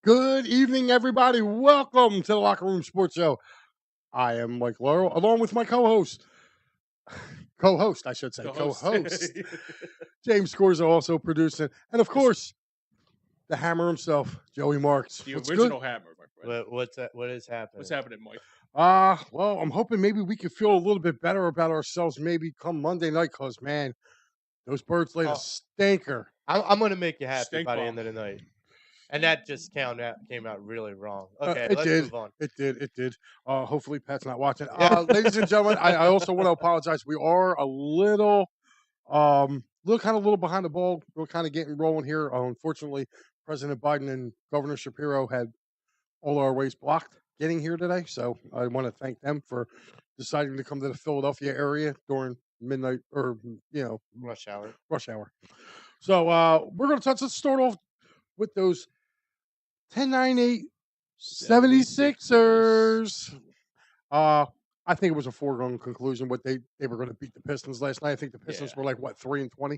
Good evening, everybody. Welcome to the Locker Room Sports Show. I am Mike Laurel, along with my co-host, I should say, co-host. James Scorza also producing, and of course, the Hammer himself, Joey Marks. The What's original good? Hammer, my friend. What is happening? What's happening, Mike? Well, I'm hoping maybe we can feel a little bit better about ourselves maybe come Monday night, because, man, those birds laid a stinker. I'm going to make you happy Stink by the bomb. end of the night. And that just came out really wrong. Okay, It let's did. move on. It did. Hopefully Pat's not watching. Ladies and gentlemen, I also want to apologize. We are a little behind the ball. We're kind of getting rolling here. Unfortunately, President Biden and Governor Shapiro had all our ways blocked getting here today. So I want to thank them for deciding to come to the Philadelphia area during midnight or Rush hour. So we're going to let's start off with those 10-9-8 76ers. I think it was a foregone conclusion. What they were going to beat the Pistons last night. I think the Pistons were like 3-20.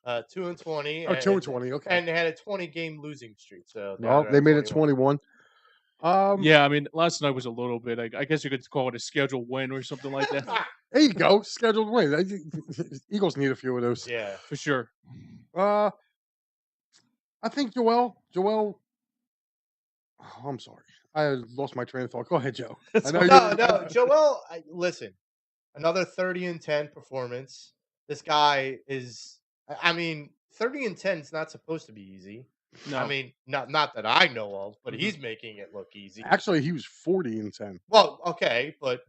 2-20. 2-20. Okay, And they had a 20-game losing streak. So they made it 21. Yeah, I mean, last night was a little bit. I guess you could call it a scheduled win or something like that. There you go, scheduled win. Eagles need a few of those. Yeah, for sure. I think Joel. Oh, I'm sorry. I lost my train of thought. Go ahead, Joe. No, Joel. Listen, another 30-10 performance. This guy is. I mean, 30-10 is not supposed to be easy. No. I mean, not that I know of, but he's making it look easy. Actually, he was 40-10. Well, okay, but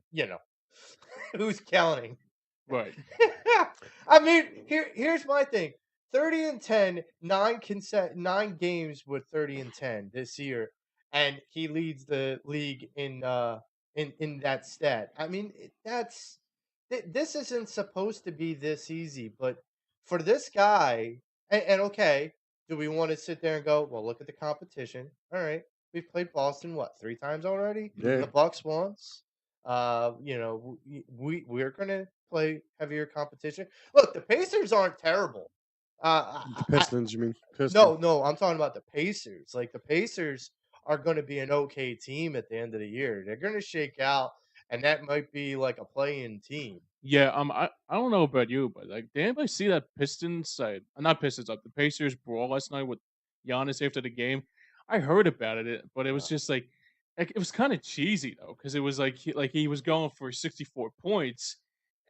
who's counting? Right. I mean, here's my thing: 30-10, 9 games with 30-10 this year, and he leads the league in that stat. I mean, this isn't supposed to be this easy, but for this guy, and okay, do we want to sit there and go, well, look at the competition? All right, we've played Boston 3 times already? Yeah. The Bucks once. We're gonna play heavier competition. Look, the Pacers aren't terrible. The Pistons, you mean? Pistons. No, I'm talking about the Pacers. Like, the Pacers are going to be an okay team at the end of the year. They're going to shake out, and that might be like a play-in team. Yeah, I don't know about you, but did anybody see that Pistons side? Not Pistons, the Pacers brawl last night with Giannis after the game. I heard about it, but it was just like it was kind of cheesy though, because it was like he was going for 64 points,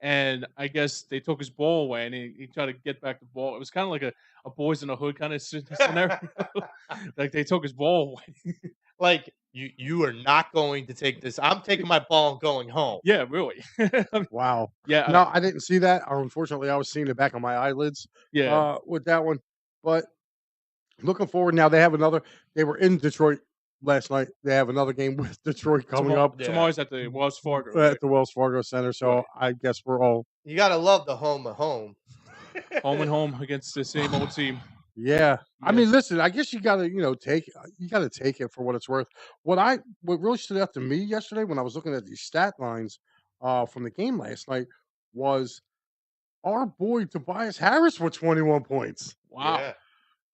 and I guess they took his ball away, and he tried to get back the ball. It was kind of like a boys in the hood kind of scenario. Like they took his ball away. Like, you are not going to take this. I'm taking my ball and going home. Yeah, really. Wow. Yeah. No, I didn't see that. Unfortunately, I was seeing the back of my eyelids. Yeah. With that one, but looking forward now. They were in Detroit last night. They have another game with Detroit coming up. Tomorrow's at the Wells Fargo. At the Wells Fargo Center. So Right. I guess we're all. You got to love the home of home. Home and home against the same old team. Yeah. I mean, listen, I guess you gotta, take it for what it's worth. What really stood out to me yesterday when I was looking at these stat lines from the game last night was our boy Tobias Harris with 21 points. Wow. Yeah.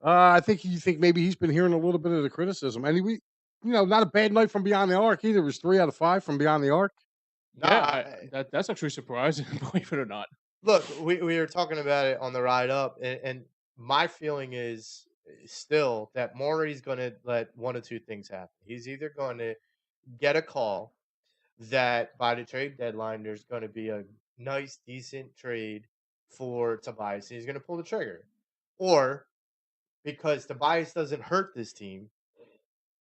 I think maybe he's been hearing a little bit of the criticism. And not a bad night from beyond the arc either. It was 3 out of 5 from beyond the arc. Yeah, that's actually surprising, believe it or not. Look, we were talking about it on the ride up, and my feeling is still that Morey's going to let one of two things happen. He's either going to get a call that by the trade deadline there's going to be a nice, decent trade for Tobias, and he's going to pull the trigger. Or, because Tobias doesn't hurt this team,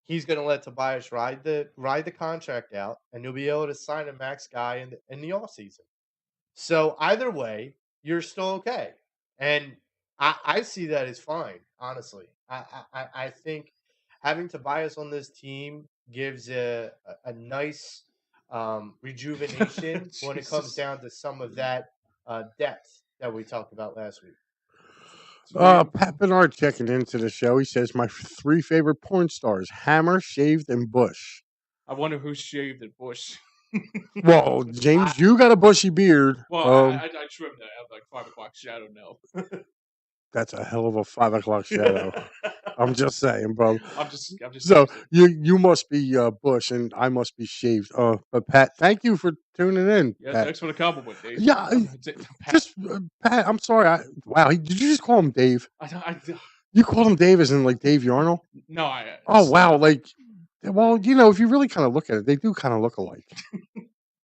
he's going to let Tobias ride the contract out, and he'll be able to sign a max guy in the offseason. So either way, you're still okay. And I see that as fine, honestly. I think having Tobias on this team gives a nice rejuvenation when it comes down to some of that depth that we talked about last week. Pat Bernard checking into the show. He says, my 3 favorite porn stars, Hammer, Shaved, and Bush. I wonder who shaved at Bush. Well, James, you got a bushy beard. Well, I trimmed it. I have 5 o'clock shadow now. That's a hell of a 5 o'clock shadow. I'm just saying, bro. I'm just So teasing. you must be Bush and I must be shaved. But Pat, thank you for tuning in. Yeah, Pat. thanks for the compliment, Dave. Yeah, Pat. just Pat. I'm sorry. Wow, did you just call him Dave? You called him Dave as in like Dave Yarnell? No, Oh wow, like, well, if you really kind of look at it, they do kind of look alike.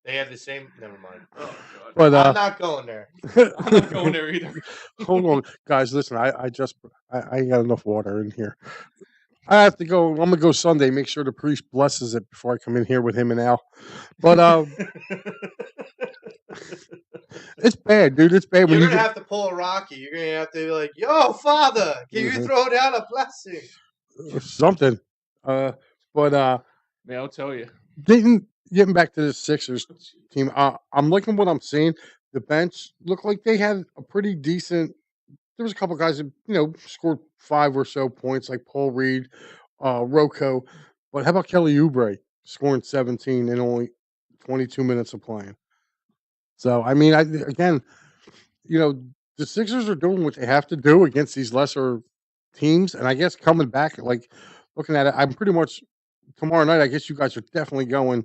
They have the same. Never mind. Oh god. But I'm not going there. I'm not going there either. Hold on, guys. Listen, I ain't got enough water in here. I have to go. I'm gonna go Sunday. Make sure the priest blesses it before I come in here with him and Al. But it's bad, dude. It's bad when You're you gonna have to pull a Rocky. You're gonna have to be like, "Yo, Father, can you throw down a blessing?" something. But Man, I'll tell you. getting back to the Sixers team, I'm liking what I'm seeing. The bench looked like they had a pretty decent. There was a couple guys that scored 5 or so points, like Paul Reed, Rocco. But how about Kelly Oubre scoring 17 in only 22 minutes of playing? So I mean, again, the Sixers are doing what they have to do against these lesser teams, and I guess coming back, like looking at it, I'm pretty much tomorrow night. I guess you guys are definitely going,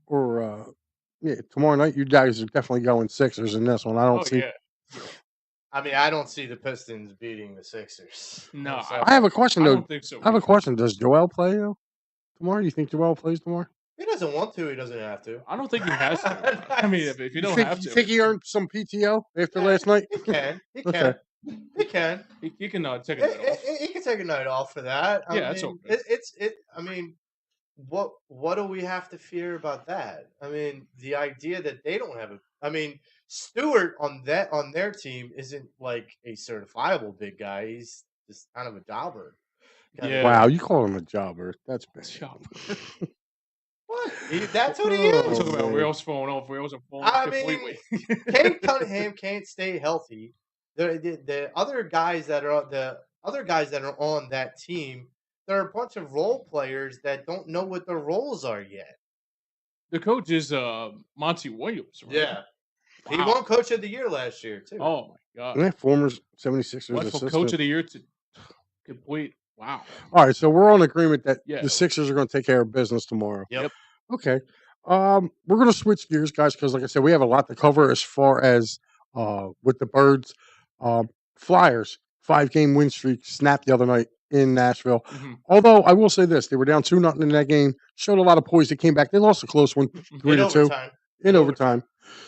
or yeah, tomorrow night you guys are definitely going Sixers in this one. I don't see. Yeah. I mean, I don't see the Pistons beating the Sixers. No, I have a question though. I don't think so. I have a question. Does Joel play tomorrow? You think Joel plays tomorrow? He doesn't want to. He doesn't have to. I don't think he has to. I mean, if you don't have to, you think he earned some PTO after last night? He can. He can. Okay. He can. He can take a night off. He can take a night off for that. I that's mean, okay. I mean, what do we have to fear about that? I mean, the idea that they don't have I mean, Stewart on their team isn't like a certifiable big guy. He's just kind of a jobber. Yeah. Wow, you call him a jobber? That's bad. What? That's what he We're is. talking about wheels falling off. Wheels are falling I completely. mean, Kate Cunningham can't stay healthy. The other guys that are on that team, there are a bunch of role players that don't know what their roles are yet. The coach is Monty Williams, right? Yeah. Wow. He won Coach of the Year last year, too. Oh, my God. Yeah, former 76ers What, assistant. Coach of the Year to complete. Wow. All right, so we're on agreement that Yeah. the Sixers are going to take care of business tomorrow. Yep. Okay. We're going to switch gears, guys, because like I said, we have a lot to cover as far as with the Birds. Flyers, 5-game win streak snapped the other night in Nashville. Mm-hmm. Although I will say this, they were down 2-0 in that game, showed a lot of poise. They came back. They lost a close one, 3-2 in overtime.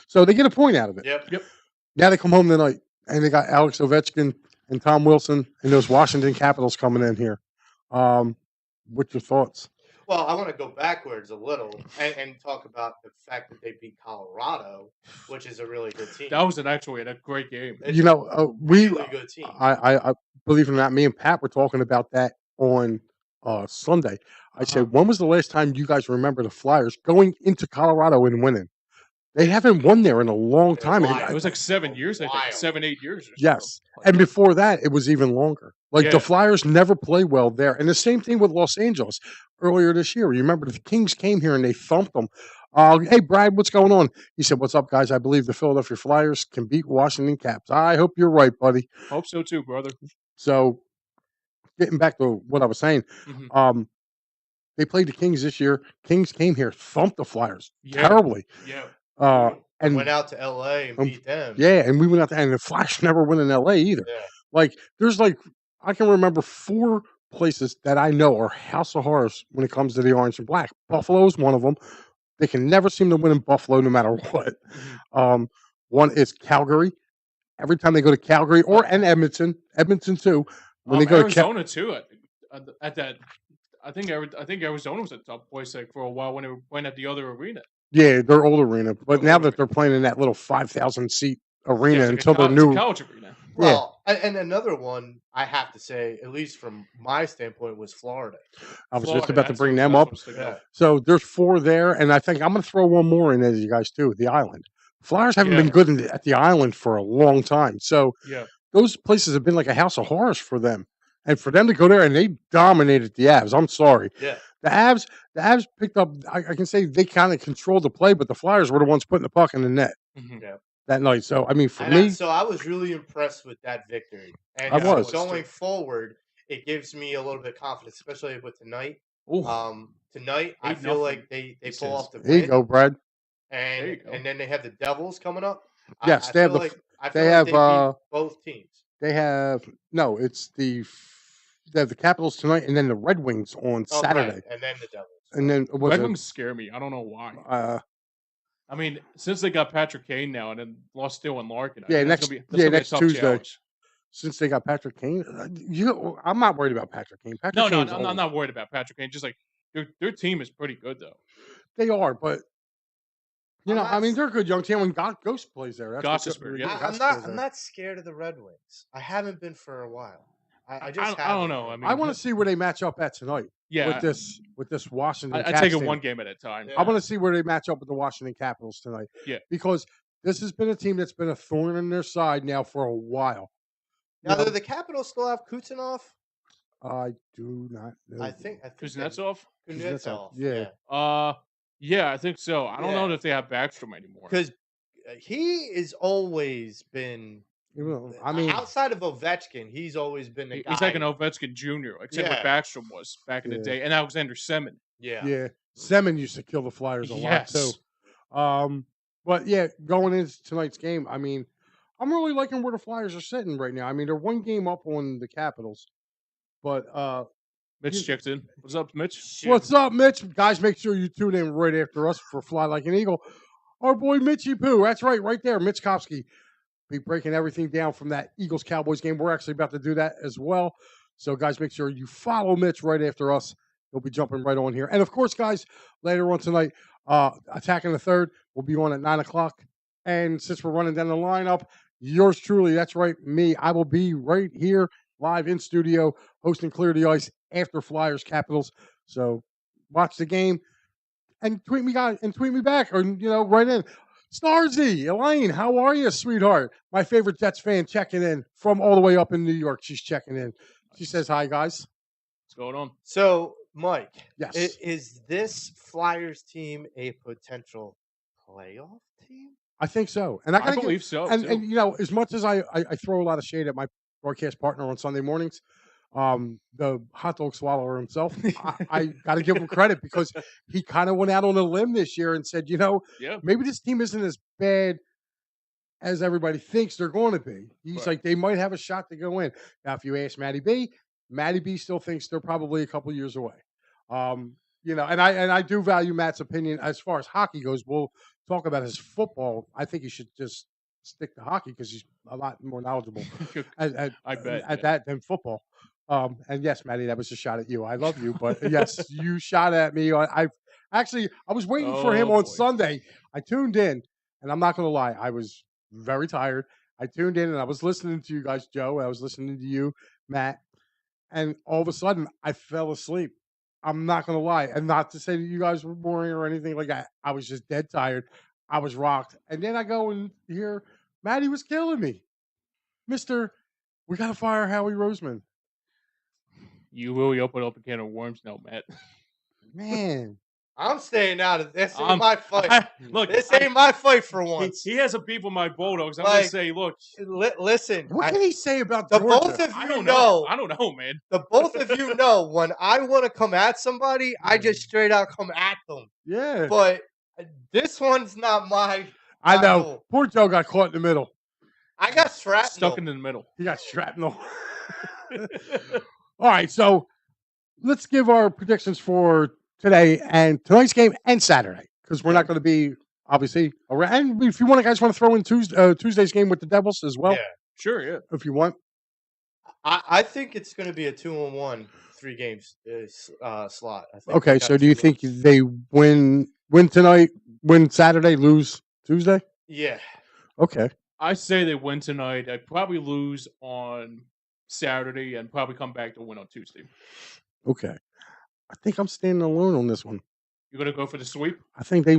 So they get a point out of it. Yep. Now they come home tonight, and they got Alex Ovechkin and Tom Wilson and those Washington Capitals coming in here. What's your thoughts? Well, I want to go backwards a little and talk about the fact that they beat Colorado, which is a really good team. That was actually a great game. It's a really good team. I believe it or not, me and Pat were talking about that on Sunday. I said, when was the last time you guys remember the Flyers going into Colorado and winning? They haven't won there in a long time. It was like 7 years, I think. 7, 8 years. Yes. And before that, it was even longer. Like the Flyers never play well there. And the same thing with Los Angeles earlier this year. You remember the Kings came here and they thumped them. Hey, Brad, what's going on? He said, what's up, guys? I believe the Philadelphia Flyers can beat Washington Caps. I hope you're right, buddy. Hope so too, brother. So getting back to what I was saying, they played the Kings this year. Kings came here, thumped the Flyers terribly. Yeah. And went out to LA and beat them. Yeah, and we went out there, and the Flash never went in LA either. Yeah. Like, there's I can remember 4 places that I know are house of horrors when it comes to the orange and black. Buffalo is one of them. They can never seem to win in Buffalo no matter what. One is Calgary. Every time they go to Calgary and Edmonton too. When they go Arizona too. At that, I think Arizona was a top place for a while when they were playing at the other arena. Yeah, their old arena, but now that they're playing in that little 5,000 seat arena until their new college arena. Well, and another one I have to say, at least from my standpoint, was Florida. I was just about to bring them up. Yeah. So there's 4 there, and I think I'm going to throw one more in as you guys too. The Island. Flyers haven't been good at the Island for a long time, so those places have been like a house of horrors for them. And for them to go there and they dominated the Avs. I'm sorry. Yeah. The Avs picked up. I can say they kind of controlled the play, but the Flyers were the ones putting the puck in the net that night. So I mean, for me, I was really impressed with that victory. And I was going forward. it gives me a little bit of confidence, especially with tonight. Oh, Tonight I 8 feel nothing. like they He pull says. off the There you win, go, Brad. There you go. and then they have the Devils coming up. Yes, I they have feel like they beat both teams. they have no. It's they have the Capitals tonight, and then the Red Wings on Oh, Saturday, right, and then the Devils. and then was Red it? Wings scare me. I don't know why. Uh, I mean, since they got Patrick Kane now and then lost Steele and Larkin, I yeah, mean, next that's gonna be a next tough Tuesday. challenge. Since they got Patrick Kane, I'm not worried about Patrick Kane. Patrick No, Kane's I'm old. not worried about Patrick Kane. Just like their team is pretty good though. They are, but I'm I not mean, s- they're a good young team when Ghost plays there. That's what's Gostisbehere, yeah, yeah. I'm Ghost not. plays I'm there. not scared of the Red Wings. I haven't been for a while. I I just I don't haven't know. I been. mean, I want to see where they match up at tonight yeah, with this Washington. I take Caps it team. one game at a time. Yeah. I want to see where they match up with the Washington Capitals tonight. Yeah. Because this has been a team that's been a thorn in their side now for a while. Now, You do know, the Capitals still have Kuznetsov? I do not know. I think Kuznetsov? Kuznetsov. Yeah. Yeah, I think so. I don't know Yeah. if they have Backstrom anymore. Because he has always been. I mean, outside of Ovechkin, he's always been the guy. He's like an Ovechkin Jr., except what Yeah. Backstrom was back in the Yeah. day, and Alexander Semin. Yeah. Semin used to kill the Flyers a lot too. But yeah, going into tonight's game, I mean, I'm really liking where the Flyers are sitting right now. I mean, they're one game up on the Capitals, but Mitch checked in. What's up, Mitch? what's up, Mitch? Guys, make sure you tune in right after us for Fly Like an Eagle. Our boy Mitchy Poo. That's right there. Mitch Kopsky be breaking everything down from that Eagles Cowboys game. We're actually about to do that as well. So, guys, make sure you follow Mitch right after us. He'll be jumping right on here. And of course, guys, later on tonight, Attacking the Third will be on at 9:00. And since we're running down the lineup, yours truly, that's right, me, I will be right here live in studio hosting Clear the Ice after Flyers Capitals. So watch the game and tweet me back, or write in. Starzy, Elaine, how are you, sweetheart? My favorite Jets fan checking in from all the way up in New York. She's checking in. She says hi, guys. What's going on? So, Mike, Yes. is this Flyers team a potential playoff team? I think so. And I believe so. And too. as much as I throw a lot of shade at my broadcast partner on Sunday mornings, the hot dog swallower himself, I got to give him credit because he kind of went out on a limb this year and said, Yeah. maybe this team isn't as bad as everybody thinks they're going to be. He's Right. like, they might have a shot to go in. Now, if you ask Matty B still thinks they're probably a couple years away. And I do value Matt's opinion as far as hockey goes. We'll talk about his football. I think he should just stick to hockey because he's a lot more knowledgeable I bet at that than football. And yes, Matty, that was a shot at you. I love you, but yes, you shot at me. I was waiting for him on boy. Sunday. I tuned in, and I'm not going to lie, I was very tired. I tuned in and I was listening to you guys, Joe. I was listening to you, Matt, and all of a sudden I fell asleep. I'm not going to lie, and not to say that you guys were boring or anything like that. I was just dead tired. I was rocked, and then I go and hear Matty was killing me, Mister. We got to fire Howie Roseman. You really open up a can of worms now, Matt. Man, I'm staying out of this. Ain't my fight. Look, This ain't my fight for once. He has a beef with my Bulldogs. I'm gonna say, look, Listen. what can he say about The Georgia? both of I you don't know. I don't know, man. The both of you know when I want to come at somebody, I just straight out come at them. Yeah, But this one's not my. I know. battle. Poor Joe got caught in the middle. I got shrapnel. Stuck in the middle. He got shrapnel. All right, so let's give our predictions for today and tonight's game and Saturday because we're not going to be obviously around. And if you guys want to throw in Tuesday's game with the Devils as well, Yeah. Sure, yeah. if you want. I think it's going to be a 2-on-1 3 games slot. I think Okay, we got so do you 2 think wins. they win tonight, win Saturday, lose Tuesday? Yeah. Okay. I say they win tonight. I'd probably lose on Saturday and probably come back to win on Tuesday. Okay. I think I'm standing alone on this one. You're gonna go for the sweep? I think they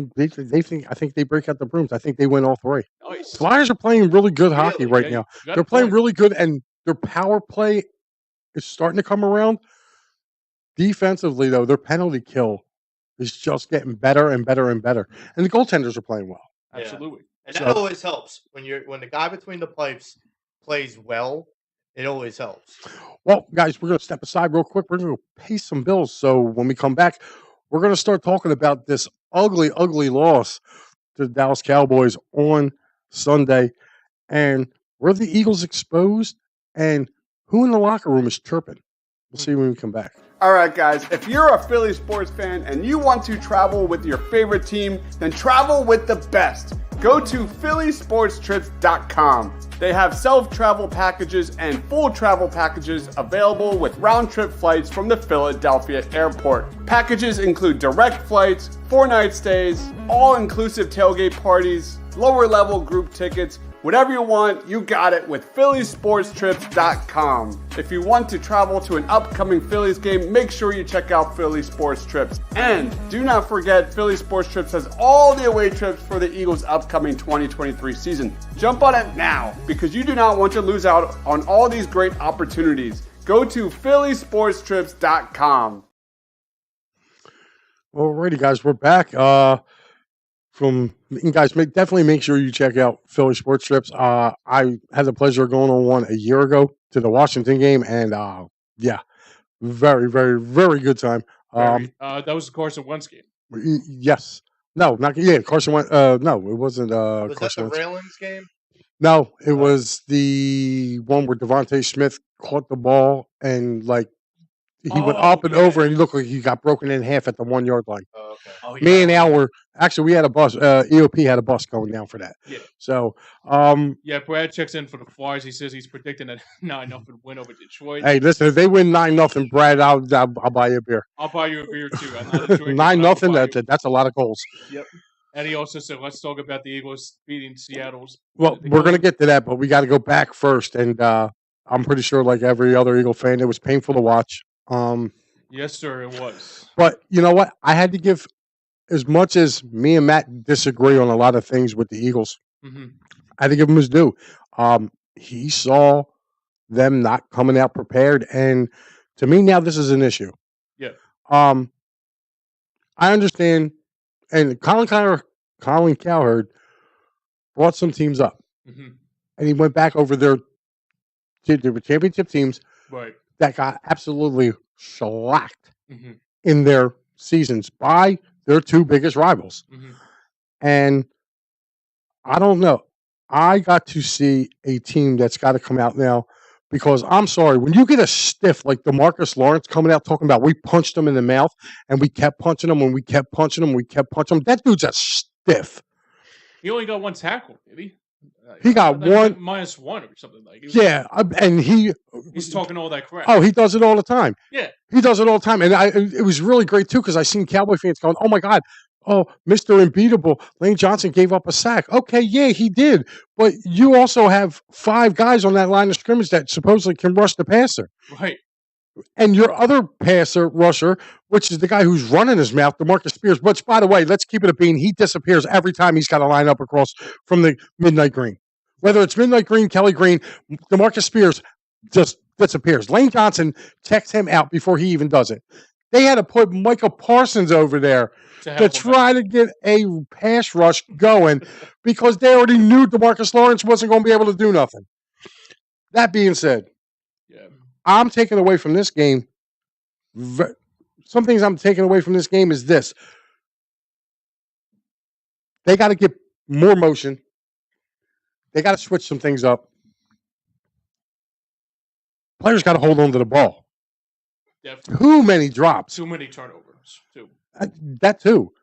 break out the brooms. I think they win all 3. Nice. Flyers are playing really good hockey right Yeah, now. you got They're a playing point. really good, and their power play is starting to come around. Defensively, though, their penalty kill is just getting better and better and better, and the goaltenders are playing well. Absolutely. And that always helps when the guy between the pipes plays well. It always helps. Well, guys, we're going to step aside real quick. We're going to pay some bills. So when we come back, we're going to start talking about this ugly, ugly loss to the Dallas Cowboys on Sunday. And were the Eagles exposed? And who in the locker room is chirping? We'll see when we come back. All right, guys, if you're a Philly sports fan and you want to travel with your favorite team, then travel with the best. Go to phillysportstrips.com. They have self-travel packages and full travel packages available with round-trip flights from the Philadelphia airport. Packages include direct flights, 4-night stays, all-inclusive tailgate parties, lower-level group tickets. Whatever you want, you got it with phillysportstrips.com. If you want to travel to an upcoming Phillies game, make sure you check out Philly Sports Trips. And do not forget, Philly Sports Trips has all the away trips for the Eagles' upcoming 2023 season. Jump on it now, because you do not want to lose out on all these great opportunities. Go to phillysportstrips.com. Alrighty, guys, we're back. Definitely make sure you check out Philly Sports Trips. I had the pleasure of going on one a year ago to the Washington game, and very, very, very good time. That was the Carson Wentz game. Yes, no, not Carson Wentz. No, it wasn't. Was Carson that the Wentz. Railings game? No, it was the one where Devontae Smith caught the ball and he went up and over, and he looked like he got broken in half at the 1 yard line. Oh, okay. Me and Al were actually, we had a bus. EOP had a bus going down for that. Yeah. So, Brad checks in for the Flyers. He says he's predicting a 9-0 win over Detroit. hey, listen, if they win 9-0, Brad, I'll buy you a beer. I'll buy you a beer too. I'm not a drinker, 9-0. That's a lot of goals. Yep. And he also said, let's talk about the Eagles beating Seattle's. Well, we're going to get to that, but we got to go back first. And I'm pretty sure, like every other Eagle fan, it was painful to watch. Yes, sir, it was. But you know what? I had to give, as much as me and Matt disagree on a lot of things with the Eagles, I had to give him his due. He saw them not coming out prepared, and to me now this is an issue. Yeah. I understand, and Colin Cowherd brought some teams up, and he went back over their championship teams, right, that got absolutely shellacked in their seasons by their two biggest rivals. And I don't know. I got to see a team that's got to come out now, because I'm sorry, when you get a stiff like DeMarcus Lawrence coming out talking about we punched him in the mouth and we kept punching him and we kept punching him, we kept punching him, that dude's a stiff. He only got one tackle, did he? He got one -1 or something like. And he's talking all that crap. Oh, he does it all the time. Yeah, he does it all the time, and it was really great too, because I seen Cowboy fans going, "Oh my God, oh Mr. Unbeatable, Lane Johnson gave up a sack." Okay, yeah, he did, but you also have 5 guys on that line of scrimmage that supposedly can rush the passer, right? And your other rusher, which is the guy who's running his mouth, DeMarcus Spears, which, by the way, let's keep it a bean. He disappears every time he's got to line up across from the midnight green. Whether it's midnight green, Kelly Green, DeMarcus Spears just disappears. Lane Johnson checks him out before he even does it. They had to put Michael Parsons over there to try to get a pass rush going, because they already knew DeMarcus Lawrence wasn't going to be able to do nothing. That being said, I'm taking away from this game. Some things I'm taking away from this game is this. They got to get more motion. They got to switch some things up. Players got to hold on to the ball. Definitely. Too many drops. Too many turnovers, too. That too.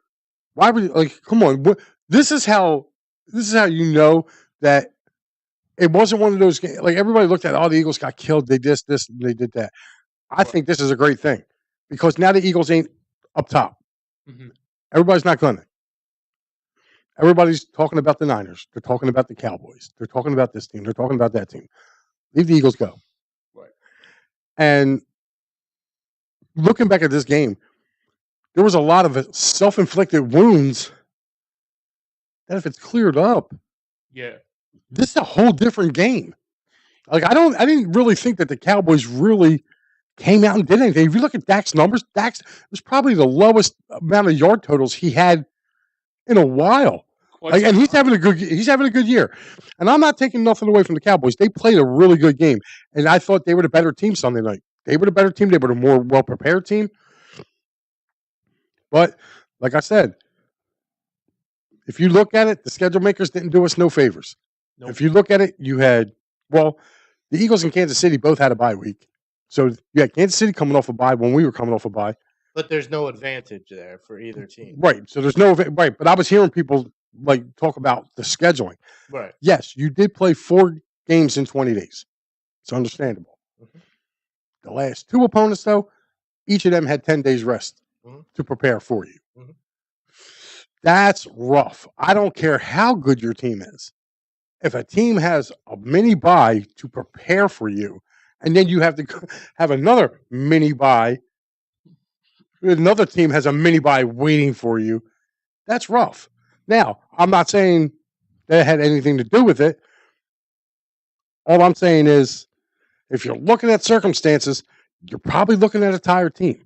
Why would come on? This is how you know that it wasn't one of those games. Like, everybody looked at, the Eagles got killed. They this, and they did that. I think this is a great thing, because now the Eagles ain't up top. Everybody's not gunning. Everybody's talking about the Niners. They're talking about the Cowboys. They're talking about this team. They're talking about that team. Leave the Eagles go. Right. And looking back at this game, there was a lot of self-inflicted wounds that, if it's cleared up, this is a whole different game. Like, I didn't really think that the Cowboys really came out and did anything. If you look at Dak's numbers, Dak's was probably the lowest amount of yard totals he had in a while. Question and he's mark. having a good year. And I'm not taking nothing away from the Cowboys. They played a really good game, and I thought they were the better team Sunday night. They were the better team. They were the more well prepared team. But like I said, if you look at it, the schedule makers didn't do us no favors. Nope. If you look at it, you had the Eagles and Kansas City both had a bye week. So you had Kansas City coming off a bye when we were coming off a bye. But there's no advantage there for either team. Right. So there's no right. But I was hearing people talk about the scheduling. Right. Yes, you did play 4 games in 20 days. It's understandable. Mm-hmm. The last 2 opponents, though, each of them had 10 days rest to prepare for you. Mm-hmm. That's rough. I don't care how good your team is. If a team has a mini bye to prepare for you, and then you have to have another mini bye, another team has a mini bye waiting for you, that's rough. Now, I'm not saying that had anything to do with it. All I'm saying is, if you're looking at circumstances, you're probably looking at a tired team.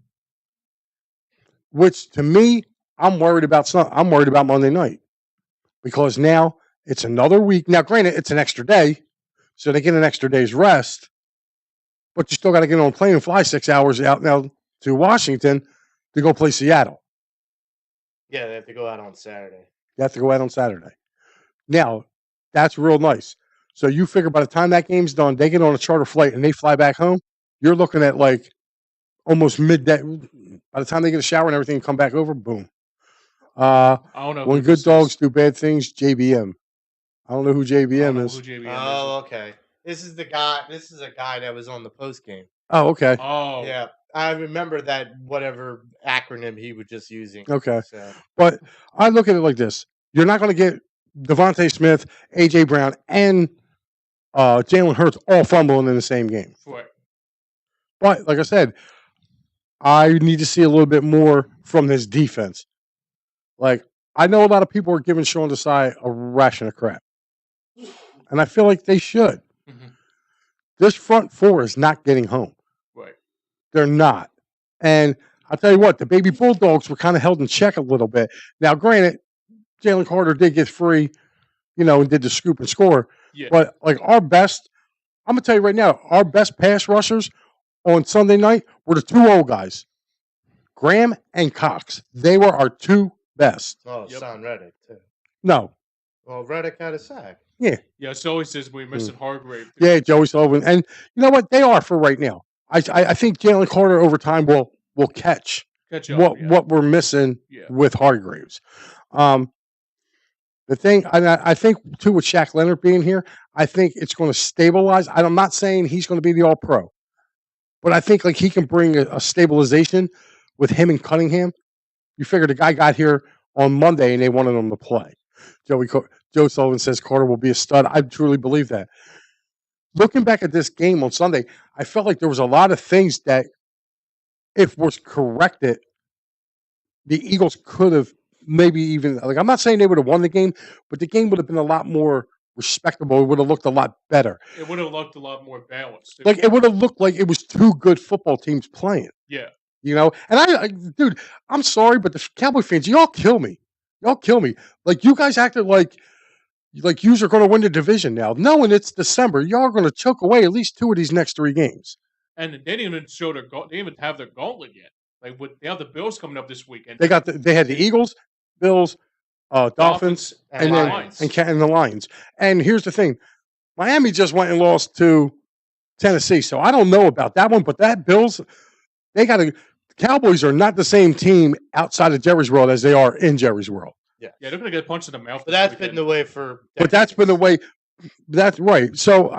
Which, to me, I'm worried about Monday night. Because now it's another week. Now, granted, it's an extra day, so they get an extra day's rest. But you still got to get on a plane and fly 6 hours out now to Washington to go play Seattle. Yeah, they have to go out on Saturday. You have to go out on Saturday. Now, that's real nice. So you figure by the time that game's done, they get on a charter flight and they fly back home, you're looking at almost midday. By the time they get a shower and everything, come back over, boom. I don't know. When good dogs do bad things, JBM. I don't know who JBM is. Oh, okay. This is a guy that was on the post game. Oh, okay. Oh, Yeah. I remember that whatever acronym he was just using. Okay. So. But I look at it like this. You're not going to get Devontae Smith, A.J. Brown, and Jalen Hurts all fumbling in the same game. Right. But like I said, I need to see a little bit more from this defense. I know a lot of people are giving Sean Desai a ration of crap. And I feel like they should. Mm-hmm. This front 4 is not getting home. Right. They're not. And I'll tell you what, the baby Bulldogs were kind of held in check a little bit. Now, granted, Jalen Carter did get free, and did the scoop and score. Yeah. But, our best, I'm going to tell you right now, our best pass rushers on Sunday night were the 2 old guys, Graham and Cox. They were our 2 best. Oh, Son Reddick, too. No. Well, Reddick had a sack. Yeah. Yeah, so always says we're missing Hargrave. Yeah, Joey Sullivan. And you know what? They are for right now. I think Jalen Carter over time will catch up, what we're missing with Hargraves. The thing, and I think, too, with Shaq Leonard being here, I think it's going to stabilize. I'm not saying he's going to be the all-pro, but I think he can bring a stabilization with him and Cunningham. You figure the guy got here on Monday and they wanted him to play. Joe Sullivan says Carter will be a stud. I truly believe that. Looking back at this game on Sunday, I felt like there was a lot of things that, if was corrected, the Eagles could have maybe even, I'm not saying they would have won the game, but the game would have been a lot more respectable. It would have looked a lot better. It would have looked a lot more balanced. It would have looked like it was 2 good football teams playing. Yeah. And dude, I'm sorry, but the Cowboy fans, y'all kill me. Y'all kill me. You guys acted like yous are going to win the division now. Knowing it's December, y'all are going to choke away at least 2 of these next 3 games. And they didn't even show they didn't even have their gauntlet yet. They have the Bills coming up this weekend. They had the Eagles, Bills, Dolphins, and the Lions. And here's the thing: Miami just went and lost to Tennessee, so I don't know about that one. But that Bills, the Cowboys are not the same team outside of Jerry's World as they are in Jerry's World. Yeah, they're going to get punched in the mouth. But that's been the way for decades. But that's been the way. That's right. So,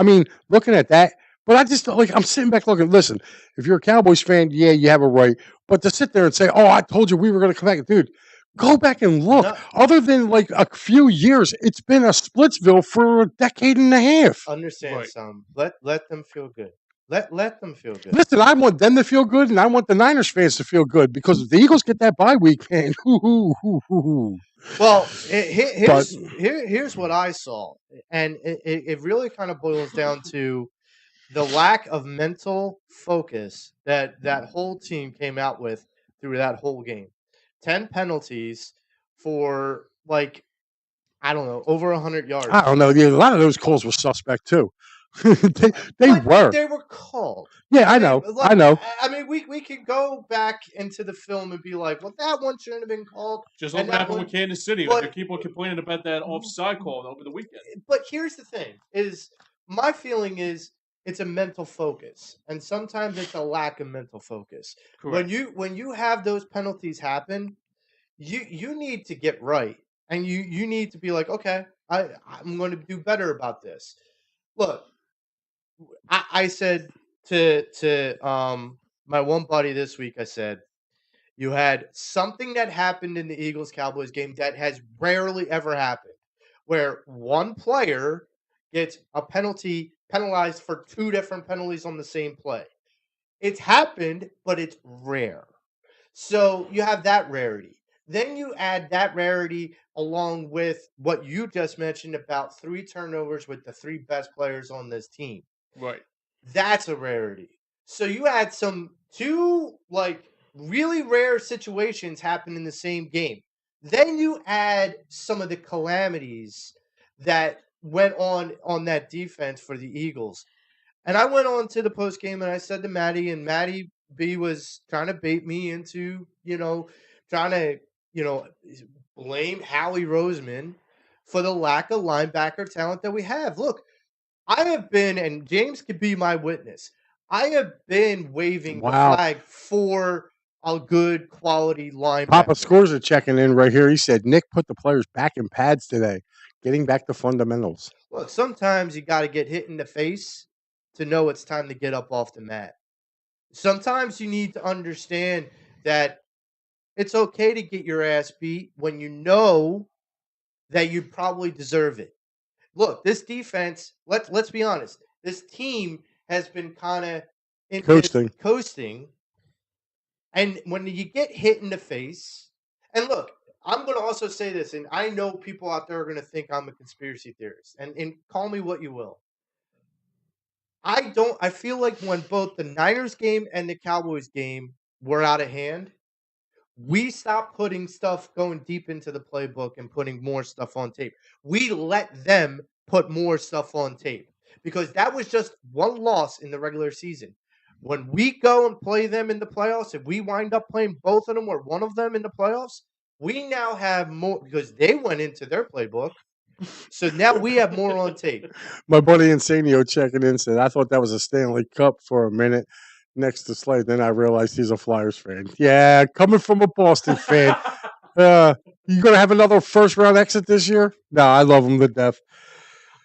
looking at that, but I just, I'm sitting back looking, listen, if you're a Cowboys fan, yeah, you have a right. But to sit there and say, oh, I told you we were going to come back. Dude, go back and look. No. Other than, a few years, it's been a Splitsville for a decade and a half. Understand, Sam. Let them feel good. Let them feel good. Listen, I want them to feel good, and I want the Niners fans to feel good, because if the Eagles get that bye week, man, Well, here's what I saw, and it really kind of boils down to the lack of mental focus that whole team came out with through that whole game. 10 penalties for I don't know, over 100 yards. I don't know. A lot of those calls were suspect too. they But were. they were called. Yeah, I know. Look, I know. I mean, we could go back into the film and be like, well, that one shouldn't have been called. Just like and what that happened one- with Kansas City. but- Like, people complaining about that offside call over the weekend. But here's the thing: is my feeling is it's a mental focus, and sometimes it's a lack of mental focus. Correct. When you have those penalties happen, you need to get right, and you need to be like, okay, I'm going to do better about this. Look, I said to my one buddy this week, I said, you had something that happened in the Eagles Cowboys game that has rarely ever happened, where one player gets a penalized for two different penalties on the same play. It's happened, but it's rare. So you have that rarity. Then you add that rarity along with what you just mentioned about 3 turnovers with the 3 best players on this team. Right. That's a rarity. So you had 2 like really rare situations happen in the same game. Then you add some of the calamities that went on that defense for the Eagles. And I went on to the post game and I said to Maddie, and Maddie B was trying to bait me into, trying to, blame Howie Roseman for the lack of linebacker talent that we have. Look, I have been, and James could be my witness, I have been waving the flag for a good quality linebacker. Papa Scores are checking in right here. He said, Nick put the players back in pads today, getting back to fundamentals. Look, sometimes you got to get hit in the face to know it's time to get up off the mat. Sometimes you need to understand that it's okay to get your ass beat when you know that you probably deserve it. Look, this defense, let's be honest, this team has been kind of coasting. And when you get hit in the face, and look, I'm going to also say this, and I know people out there are going to think I'm a conspiracy theorist, and call me what you will. I feel like when both the Niners game and the Cowboys game were out of hand, we stopped putting stuff going deep into the playbook and putting more stuff on tape. We let them put more stuff on tape because that was just one loss in the regular season. When we go and play them in the playoffs, if we wind up playing both of them or one of them in the playoffs, we now have more because they went into their playbook. So now we have more on tape. My buddy Insanio checking in said, I thought that was a Stanley Cup for a minute next to Slade. Then I realized he's a Flyers fan. Yeah, coming from a Boston fan. You going to have another first-round exit this year? No, I love him to death.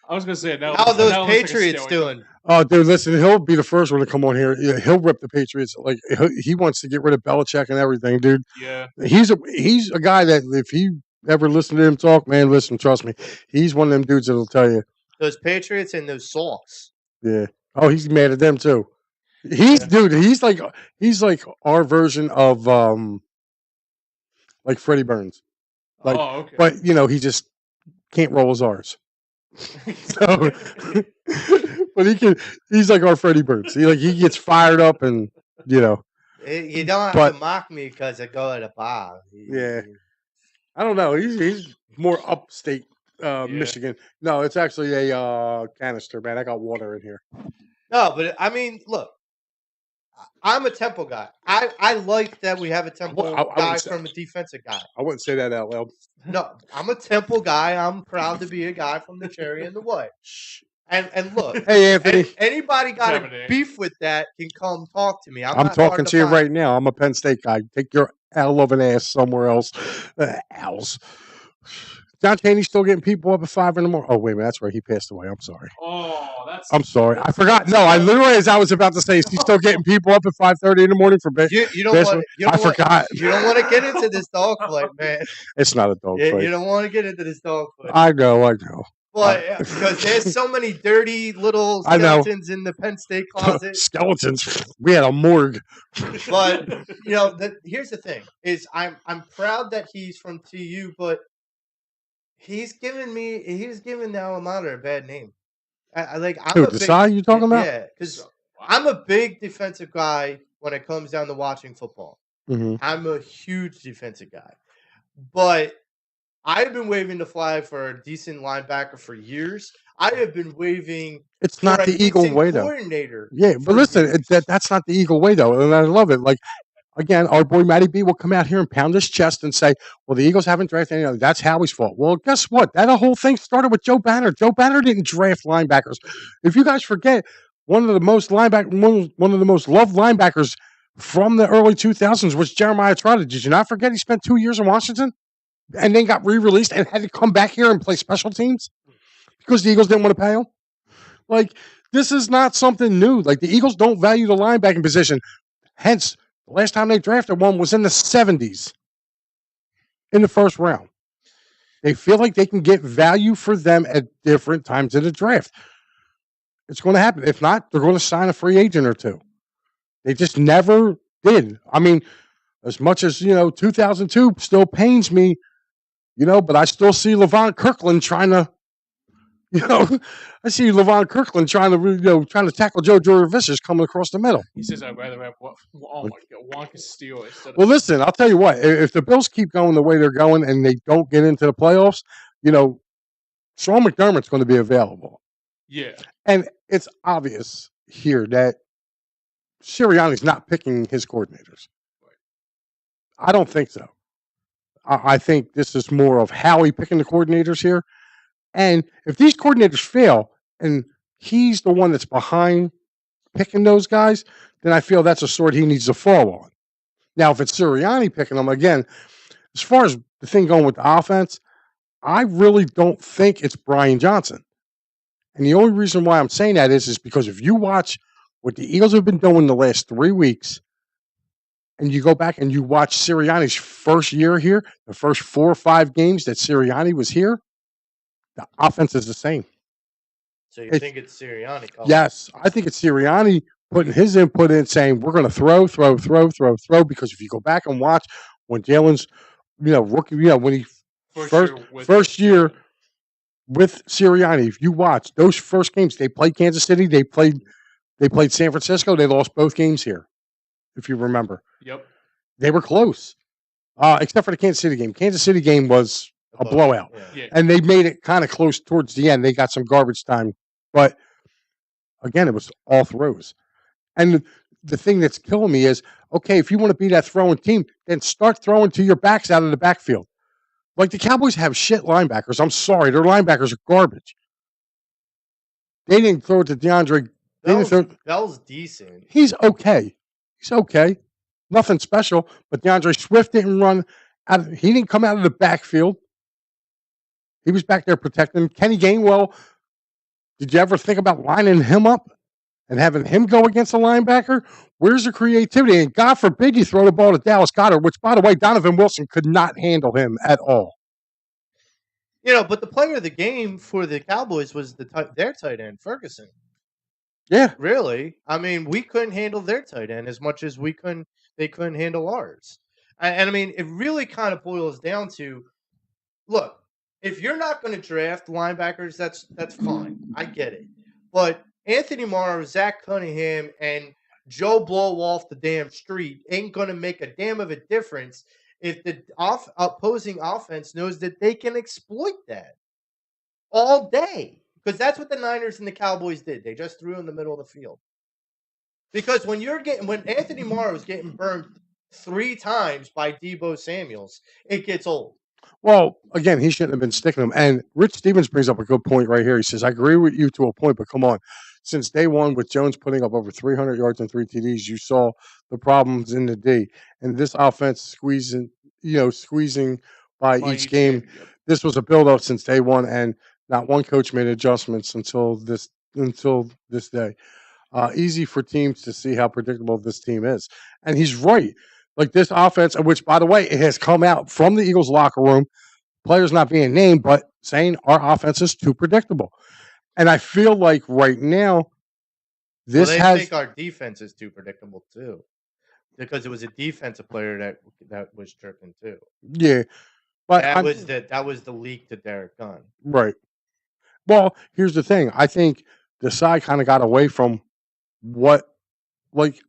I was going to say, how are those Patriots doing? Oh, dude, listen, he'll be the first one to come on here. Yeah, he'll rip the Patriots. Like he wants to get rid of Belichick and everything, dude. Yeah. He's a guy that if he ever listen to him talk, man, listen, trust me. He's one of them dudes that'll tell you. Those Patriots and those Sox. Yeah. Oh, he's mad at them too. Dude, he's like our version of like Freddie Burns. Like, okay. But he just can't roll his R's. So, but he's like our Freddie Burns. He gets fired up and You don't have to mock me because I go to the bar. Yeah. I don't know. He's more upstate Michigan. No, it's actually a canister, man. I got water in here. No, but I mean, look, I'm a Temple guy. I like that we have a Temple guy from a defensive guy. I wouldn't say that out loud. No, I'm a Temple guy. I'm proud to be a guy from the Cherry and the White. And look, hey Anthony, anybody got a beef with that can come talk to me. I'm talking to you right now. I'm a Penn State guy. Take your loving ass somewhere else. Owls. John Chaney's still getting people up at 5 a.m. Oh, wait a minute. That's right. He passed away. I'm sorry. I'm sorry. I forgot. No, I literally, as I was about to say, he's still getting people up at 5:30 in the morning for bed. I forgot. You don't want to get into this dog fight, man. It's not a dog fight. You don't want to get into this dog fight. I know. But because there's so many dirty little skeletons in the Penn State closet. Skeletons. We had a morgue. But here's the thing: is I'm proud that he's from TU, but he's given the alma mater a bad name. Desai you talking about? Yeah, because I'm a big defensive guy when it comes down to watching football. Mm-hmm. I'm a huge defensive guy, but I have been waving the flag for a decent linebacker for years. I have been waving It's for not a the Eagle decent way, though. coordinator. Yeah, but for listen, years. that's not the Eagle way, though, and I love it. Like, again, our boy Matty B will come out here and pound his chest and say, well, the Eagles haven't drafted any other. That's Howie's fault. Well, guess what? That whole thing started with Joe Banner. Joe Banner didn't draft linebackers. If you guys forget, one of the most loved linebackers from the early 2000s was Jeremiah Trotter. Did you not forget he spent 2 years in Washington and then got re-released and had to come back here and play special teams because the Eagles didn't want to pay him? Like, this is not something new. Like, the Eagles don't value the linebacking position. Hence, the last time they drafted one was in the 70s in the first round. They feel like they can get value for them at different times in the draft. It's going to happen. If not, they're going to sign a free agent or two. They just never did. I mean, as much as, 2002 still pains me, but I still see LaVon Kirkland trying to, I see LaVon Kirkland trying to tackle Joe Jurevicius coming across the middle. He says, I'd rather have, oh my God, Juan Castillo instead of. Well, listen, I'll tell you what. If the Bills keep going the way they're going and they don't get into the playoffs, Sean McDermott's going to be available. Yeah. And it's obvious here that Sirianni's not picking his coordinators. I don't think so. I think this is more of Howie picking the coordinators here. And if these coordinators fail and he's the one that's behind picking those guys, then I feel that's a sword he needs to fall on. Now, if it's Sirianni picking them, again, as far as the thing going with the offense, I really don't think it's Brian Johnson. And the only reason why I'm saying that is because if you watch what the Eagles have been doing the last 3 weeks, and you go back and you watch Sirianni's first year here, the first 4 or 5 games that Sirianni was here, the offense is the same. So you think it's Sirianni? Yes, I think it's Sirianni putting his input in, saying we're going to throw, because if you go back and watch when Jalen's, rookie, when he first year with Sirianni, if you watch those first games, they played Kansas City, they played San Francisco, they lost both games here, if you remember. Yep. They were close, except for the Kansas City game. Kansas City game was a blowout. Yeah. And they made it kind of close towards the end. They got some garbage time. But, again, it was all throws. And the thing that's killing me is, okay, if you want to be that throwing team, then start throwing to your backs out of the backfield. Like, the Cowboys have shit linebackers. I'm sorry. Their linebackers are garbage. They didn't throw it to DeAndre. Bell's decent. He's okay. Nothing special. But DeAndre Swift didn't run out. He didn't come out of the backfield. He was back there protecting Kenny Gainwell. Did you ever think about lining him up and having him go against a linebacker? Where's the creativity? And God forbid you throw the ball to Dallas Goedert, which, by the way, Donovan Wilson could not handle him at all. But the player of the game for the Cowboys was their tight end, Ferguson. Yeah. Really? I mean, we couldn't handle their tight end as much as they couldn't handle ours. And I mean, it really kind of boils down to, look, if you're not going to draft linebackers, that's fine. I get it. But Anthony Morrow, Zach Cunningham, and Joe Blow off the damn street ain't going to make a damn of a difference if the opposing offense knows that they can exploit that all day. Because that's what the Niners and the Cowboys did. They just threw in the middle of the field. Because when Anthony Morrow is getting burned 3 times by Deebo Samuels, it gets old. Well, again, he shouldn't have been sticking them. And Rich Stevens brings up a good point right here. He says, I agree with you to a point, but come on. Since day one, with Jones putting up over 300 yards and 3 TDs, you saw the problems in the D. And this offense squeezing by each game. Yep. This was a build-up since day one, and not one coach made adjustments until this day. Easy for teams to see how predictable this team is. And he's right. Like this offense, which, by the way, it has come out from the Eagles locker room, players not being named, but saying our offense is too predictable. And I feel like right now, they think our defense is too predictable too, because it was a defensive player that was tripping too. Yeah, but that was the leak to Derek Gunn. Right. Well, here's the thing. I think Desai kind of got away from what. Like,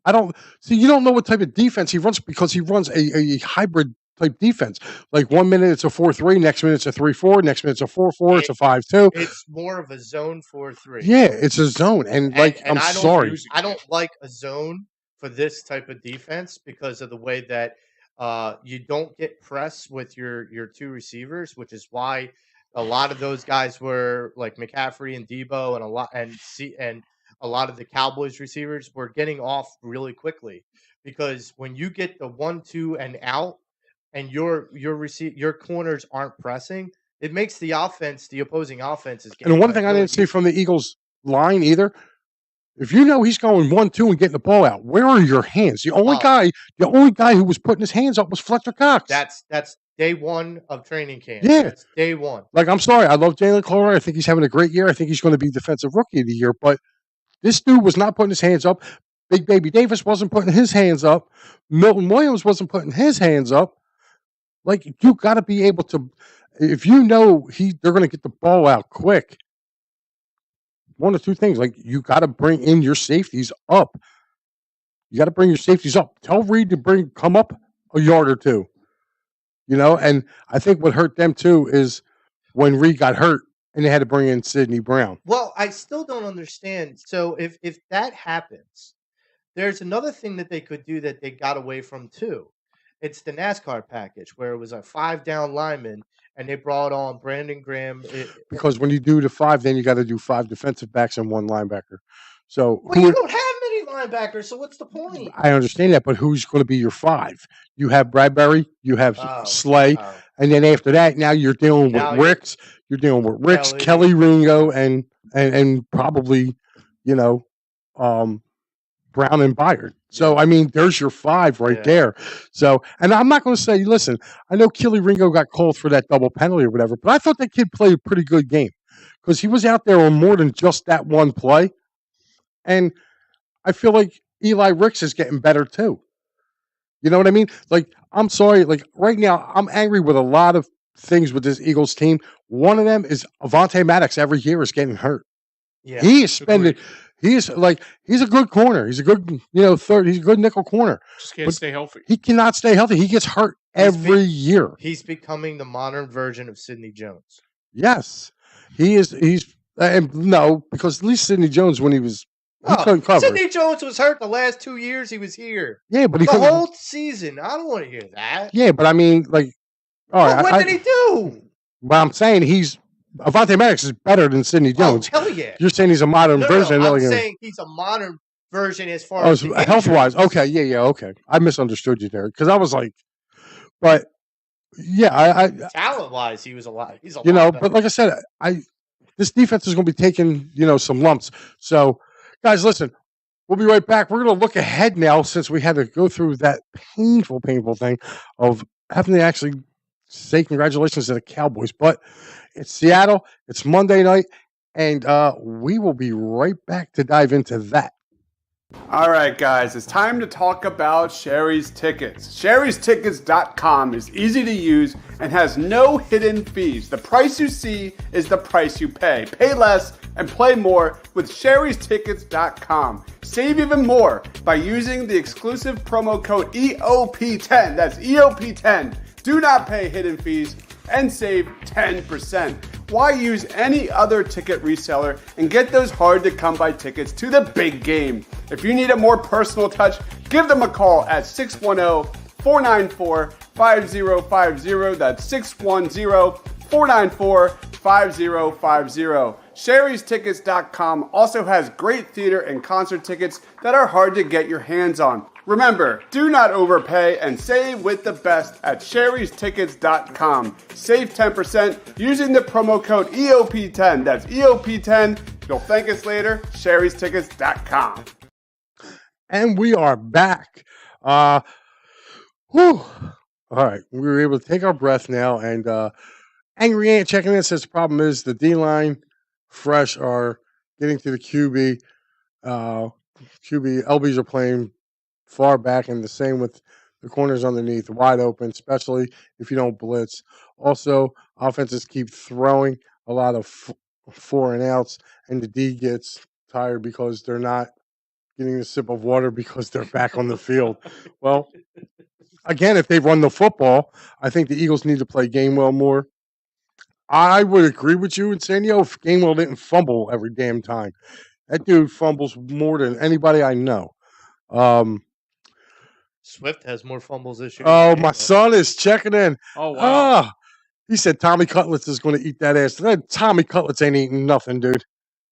you don't know what type of defense he runs because he runs a hybrid type defense. Like 1 minute it's a 4-3, next minute it's a 3-4, next minute it's a 4-4, it's a 5-2. It's more of a zone 4-3. Yeah, it's a zone, and I'm I don't, sorry, I don't like a zone for this type of defense because of the way that you don't get press with your two receivers, which is why a lot of those guys were like McCaffrey and Debo and a lot of the Cowboys receivers were getting off really quickly because when you get the 1-2 and out and your corners aren't pressing, it makes the opposing offense is getting. And one thing I didn't see from the Eagles line either, if you know he's going 1-2 and getting the ball out, where are your hands? The only guy who was putting his hands up was Fletcher Cox. That's day one of training camp. Yeah. That's day one. Like, I'm sorry, I love Jalen Clover. I think he's having a great year. I think he's going to be Defensive Rookie of the Year. But this dude was not putting his hands up. Big Baby Davis wasn't putting his hands up. Milton Williams wasn't putting his hands up. Like, you got to be able to, if you know they're going to get the ball out quick, one or two things. Like, you got to bring in your safeties up. You got to bring your safeties up. Tell Reed to come up a yard or two. You know, and I think what hurt them too is when Reed got hurt and they had to bring in Sidney Brown. Well, I still don't understand. So if that happens, there's another thing that they could do that they got away from too. It's the NASCAR package where it was a 5-down lineman and they brought on Brandon Graham. Because when you do the 5, then you got to do 5 defensive backs and 1 linebacker. So you don't have many linebackers, so what's the point? I understand that, but who's going to be your 5? You have Bradbury, you have Slay, and then after that, now you're dealing with Ricks. You're dealing with Ricks, Kelly Ringo, and probably, you know, Brown and Byard. So, I mean, there's your 5 right there. So, and I'm not going to say, listen, I know Kelly Ringo got called for that double penalty or whatever, but I thought that kid played a pretty good game because he was out there on more than just that one play. And I feel like Eli Ricks is getting better too. You know what I mean? Like, I'm sorry. Like, right now, I'm angry with a lot of things with this Eagles team. One of them is Avonte Maddox every year is getting hurt. Yeah, he is spending. He's a good corner. He's a good, third. He's a good nickel corner. Just can't stay healthy. He cannot stay healthy. He gets hurt every year. He's becoming the modern version of Sidney Jones. Yes, he is. No, because at least Sidney Jones, when he couldn't cover. Sidney Jones was hurt the last 2 years he was here. Yeah, but the whole season. I don't want to hear that. Yeah, but I mean, like, all right. What did he do? But I'm saying Avonte Maddox is better than Sidney Jones. Oh, hell yeah. You're saying he's a modern version. No, I'm saying he's a modern version as far as health-wise. Okay, yeah, okay. I misunderstood you there because I was like, but yeah, talent-wise, he was a lot. He's a lot but like I said, this defense is going to be taking some lumps. So, guys, listen, we'll be right back. We're going to look ahead now since we had to go through that painful thing of having to actually say congratulations to the Cowboys, but it's Seattle. It's Monday night, and we will be right back to dive into that. All right, guys, it's time to talk about Sherry's Tickets. Sherry'sTickets.com is easy to use and has no hidden fees. The price you see is the price you pay. Pay less and play more with Sherry'sTickets.com. Save even more by using the exclusive promo code EOP10. That's EOP10. Do not pay hidden fees and save 10%. Why use any other ticket reseller and get those hard-to-come-by tickets to the big game? If you need a more personal touch, give them a call at 610-494-5050. That's 610-494-5050. Sherry'sTickets.com also has great theater and concert tickets that are hard to get your hands on. Remember, do not overpay and save with the best at Sherry'sTickets.com. Save 10% using the promo code EOP10. That's EOP10. You'll thank us later. Sherry'sTickets.com. And we are back. All right. We were able to take our breath now. And Angry Ant checking in says the problem is the D-line fresh are getting to the QB. LBs are playing far back, and the same with the corners underneath, wide open, especially if you don't blitz. Also, offenses keep throwing a lot of 4 and outs, and the D gets tired because they're not getting a sip of water because they're back on the field. Well, again, if they run the football, I think the Eagles need to play Gainwell more. I would agree with you, Insanio, if Gainwell didn't fumble every damn time. That dude fumbles more than anybody I know. Swift has more fumbles this year. Oh, my son is checking in. Oh wow. He said Tommy Cutlets is going to eat that ass. That Tommy Cutlets ain't eating nothing, dude.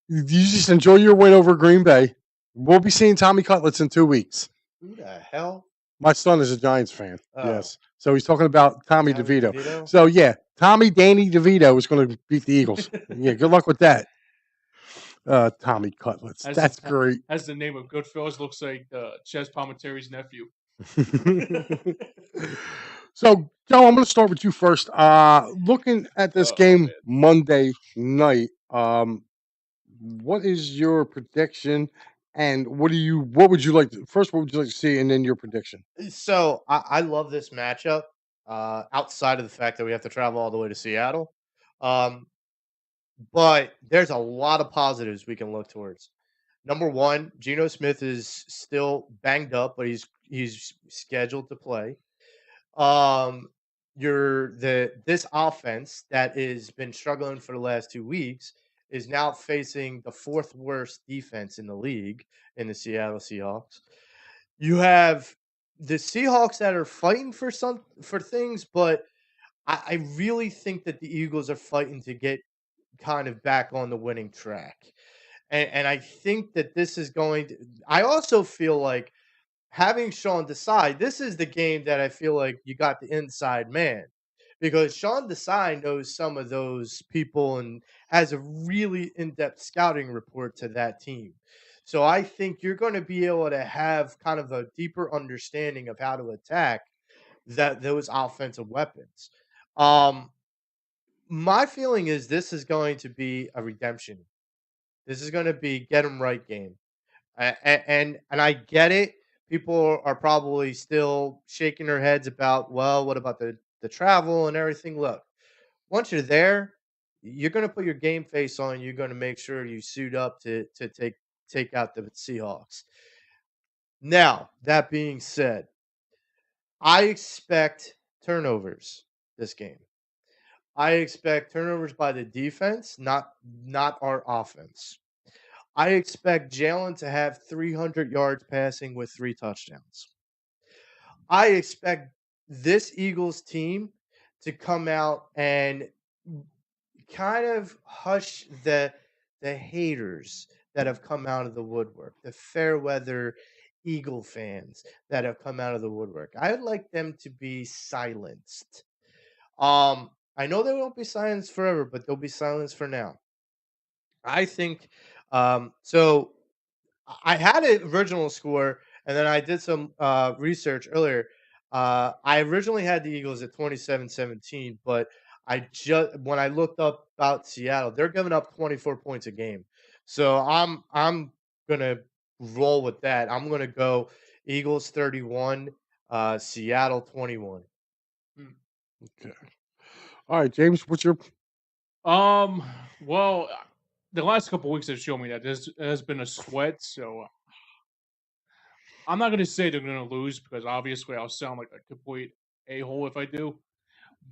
You just enjoy your win over Green Bay. We'll be seeing Tommy Cutlets in 2 weeks. Who the hell? My son is a Giants fan. Oh. Yes. So he's talking about Tommy Tommy DeVito. DeVito? So, yeah, Danny DeVito is going to beat the Eagles. Yeah, good luck with that. Tommy Cutlets. That's great. As the name of Goodfellas looks like Ches Palminteri's nephew. So, Joe, I'm going to start with you first. Looking at this game Monday night, what is your prediction? And what would you like to see, and then your prediction? So I love this matchup. Outside of the fact that we have to travel all the way to Seattle, but there's a lot of positives we can look towards. Number one, Geno Smith is still banged up, but he's scheduled to play. This offense that has been struggling for the last 2 weeks is now facing the 4th worst defense in the league in the Seattle Seahawks. You have the Seahawks that are fighting for things, but I really think that the Eagles are fighting to get kind of back on the winning track. And I think that this is going to – I also feel like having Sean Desai, this is the game that I feel like you got the inside man. Because Sean Desai knows some of those people and has a really in-depth scouting report to that team. So I think you're going to be able to have kind of a deeper understanding of how to attack those offensive weapons. My feeling is this is going to be a redemption. This is going to be get 'em right game. And I get it. People are probably still shaking their heads about, well, what about the travel and everything? Look, once you're there, you're going to put your game face on. You're going to make sure you suit up to take out the Seahawks. Now, that being said, I expect turnovers this game. I expect turnovers by the defense, not our offense. I expect Jalen to have 300 yards passing with 3 touchdowns. I expect this Eagles team to come out and kind of hush the haters that have come out of the woodwork, the fair weather Eagle fans that have come out of the woodwork. I would like them to be silenced. I know they won't be silenced forever, but they'll be silenced for now. I think so. I had an original score, and then I did some research earlier. I originally had the Eagles at 27-17, but when I looked up about Seattle, they're giving up 24 points a game. So I'm gonna roll with that. I'm gonna go Eagles 31, Seattle 21. Okay. All right, James, what's your? Well, the last couple of weeks have shown me that there's been a sweat, so I'm not going to say they're going to lose because obviously I'll sound like a complete a-hole if I do.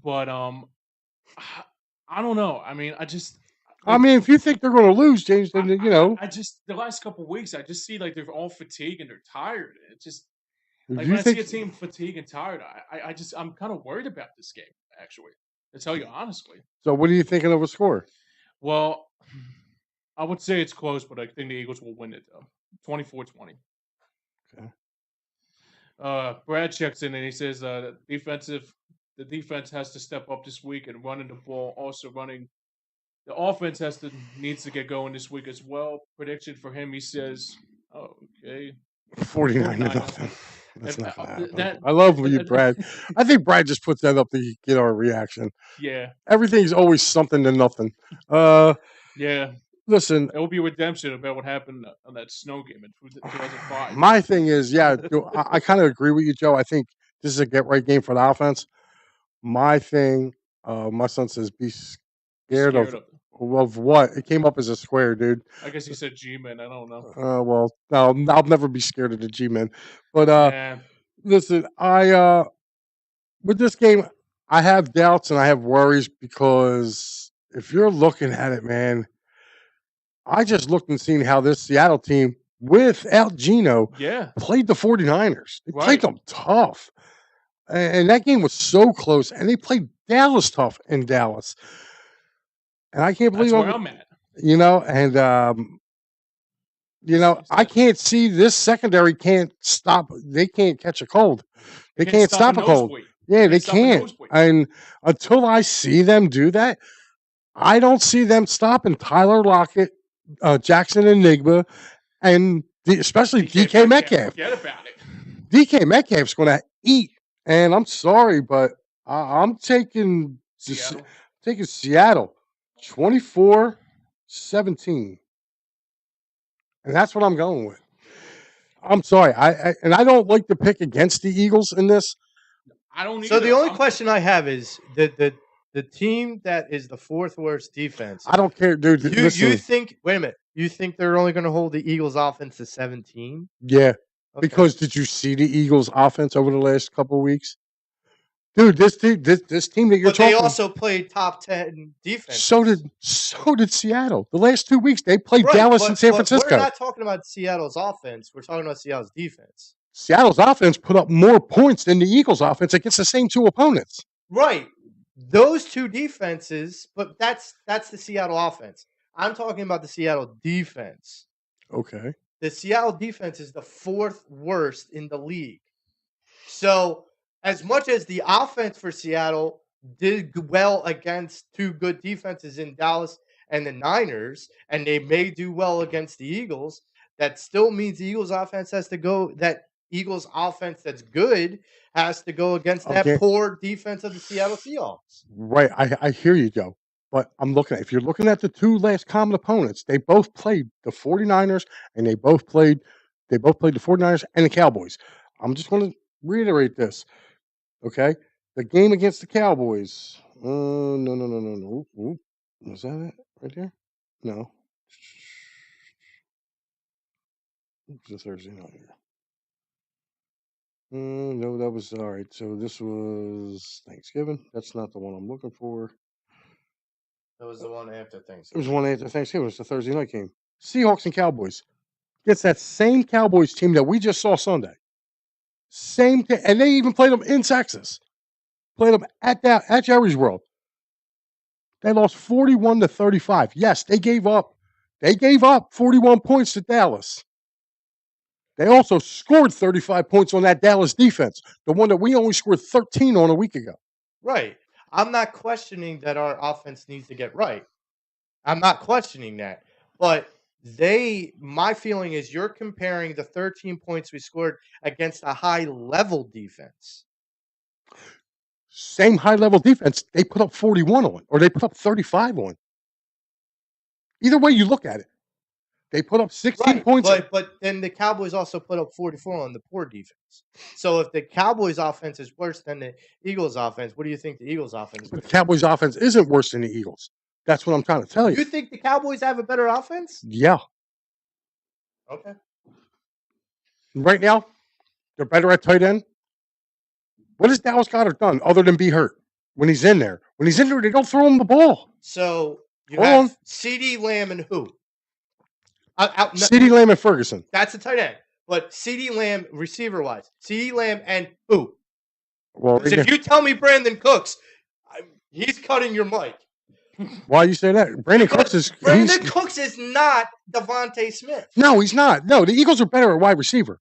But I don't know. I mean, if you think they're going to lose, James, then the last couple of weeks I just see like they're all fatigued and they're tired. It's just like when I see a team fatigued and tired, I'm kind of worried about this game actually. To tell you honestly. So what are you thinking of a score? Well, I would say it's close, but I think the Eagles will win it, though. 24-20. Okay. Brad checks in, and he says the defense has to step up this week and running the ball. Also the offense needs to get going this week as well. Prediction for him, he says, 49-0. That's not going to happen. I love you, Brad. I think Brad just puts that up to get our reaction. Yeah. Everything's always something to nothing. Yeah. Listen. It will be redemption about what happened on that snow game in 2005. My thing is, I kind of agree with you, Joe. I think this is a get-right game for the offense. My thing, my son says, be scared of what? It came up as a square, dude. I guess he said G-Men. I don't know. Well, no, I'll never be scared of the G-Men. But listen, I with this game, I have doubts and I have worries because if you're looking at it, man, I just looked and seen how this Seattle team without Geno Yeah. played the 49ers. They Right. played them tough. And that game was so close. And they played Dallas tough in Dallas. And I can't believe That's where I'm at. you know, and I can't see this secondary can't stop. They can't catch a cold. They can't stop a cold. nosebleed. Yeah, they stop a can't. nosebleed. And until I see them do that, I don't see them stopping Tyler Lockett, Jackson Enigma, and especially DK Metcalf. Forget about it. DK Metcalf's going to eat. And I'm sorry, but I'm taking Seattle 24-17. And that's what I'm going with. I'm sorry. I don't like to pick against the Eagles in this. I don't. So the only question I have is the team that is the fourth worst defense. I don't care, dude. You think? Wait a minute. You think they're only going to hold the Eagles' offense to 17? Yeah. Okay. Because did you see the Eagles' offense over the last couple of weeks? Dude, this team that you're but talking. They also played top 10 defense. So did Seattle. The last 2 weeks they played Dallas and San Francisco. We're not talking about Seattle's offense. We're talking about Seattle's defense. Seattle's offense put up more points than the Eagles' offense against the same two opponents. Right. Those two defenses, but that's the Seattle offense. I'm talking about the Seattle defense. Okay. The Seattle defense is the fourth worst in the league. So, as much as the offense for Seattle did well against two good defenses in Dallas and the Niners, and they may do well against the Eagles, that still means the Eagles offense has to go. That Eagles offense that's good has to go against that poor defense of the Seattle Seahawks. Right. I hear you, Joe. But I'm looking at, if you're looking at the two last common opponents, they both played the 49ers and they both played the 49ers and the Cowboys. I'm just going to reiterate this. Okay? The game against the Cowboys. No. Ooh. Was that it right there? No. It's a Thursday night here. No, that was all right. So this was Thanksgiving. That's not the one I'm looking for. That was the one after Thanksgiving. It was the one after Thanksgiving. It was the Thursday night game. Seahawks and Cowboys. It's that same Cowboys team that we just saw Sunday. Same thing. And they even played them in Texas. Played them at Jerry's World. They lost 41-35. Yes, they gave up 41 points to Dallas. They also scored 35 points on that Dallas defense, the one that we only scored 13 on a week ago. Right. I'm not questioning that our offense needs to get right. I'm not questioning that. But my feeling is you're comparing the 13 points we scored against a high-level defense. Same high-level defense, they put up 41 on, or they put up 35 on. Either way you look at it. They put up 16 points. But then the Cowboys also put up 44 on the poor defense. So if the Cowboys' offense is worse than the Eagles' offense, what do you think the Eagles' offense is? The Cowboys' offense isn't worse than the Eagles. That's what I'm trying to tell you. You think the Cowboys have a better offense? Yeah. Okay. Right now, they're better at tight end. What has Dallas Goedert done other than be hurt when he's in there? When he's in there, they don't throw him the ball. So you have CeeDee Lamb and who? CeeDee Lamb and Ferguson. That's a tight end. But CeeDee Lamb, receiver-wise, CeeDee Lamb and who? Well, if you tell me Brandon Cooks, he's cutting your mic. Why you say that? Brandon Cooks is not Devontae Smith. No, he's not. No, the Eagles are better at wide receiver.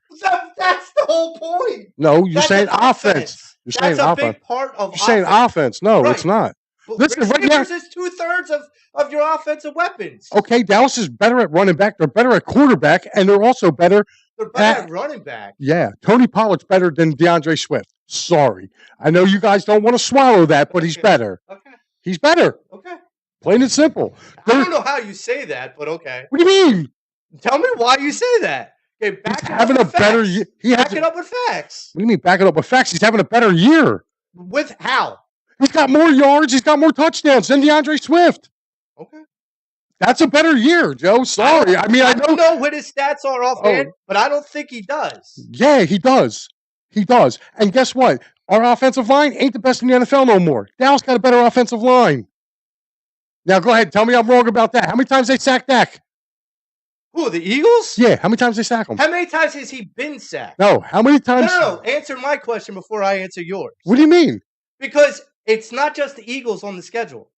That's the whole point. No, you're saying offense. You're saying offense. That's a big part of offense. You're saying offense. No, it's not. Listen, receivers is 2/3 of your offensive weapons. Okay, Dallas is better at running back. They're better at quarterback, and they're also better. They're better at running back. Yeah, Tony Pollard's better than DeAndre Swift. Sorry, I know you guys don't want to swallow that, but he's better. Okay, he's better. Okay, plain and simple. I don't know how you say that, but okay. What do you mean? Tell me why you say that. Okay, back it up with facts. Back it up with facts. What do you mean back it up with facts? He's having a better year. With how? He's got more yards. He's got more touchdowns than DeAndre Swift. Okay. That's a better year, Joe. Sorry. I don't know what his stats are offhand, but I don't think he does. Yeah, he does. He does. And guess what? Our offensive line ain't the best in the NFL no more. Dallas got a better offensive line. Now, go ahead. Tell me I'm wrong about that. How many times they sacked Dak? Who, the Eagles? Yeah, how many times they sack him? How many times has he been sacked? No, how many times? No. Answer my question before I answer yours. What do you mean? Because it's not just the Eagles on the schedule.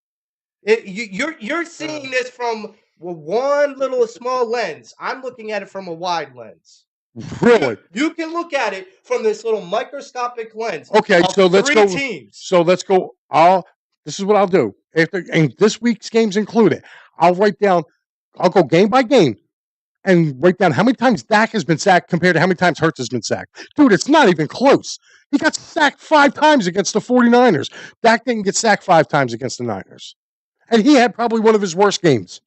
You're seeing this from one little small lens. I'm looking at it from a wide lens. Really? You can look at it from this little microscopic lens. Okay, so let's go. Teams. So let's go. This is what I'll do. And this week's games included, I'll go game by game and write down how many times Dak has been sacked compared to how many times Hurts has been sacked. Dude, it's not even close. He got sacked 5 times against the 49ers. Dak didn't get sacked 5 times against the Niners. And he had probably one of his worst games.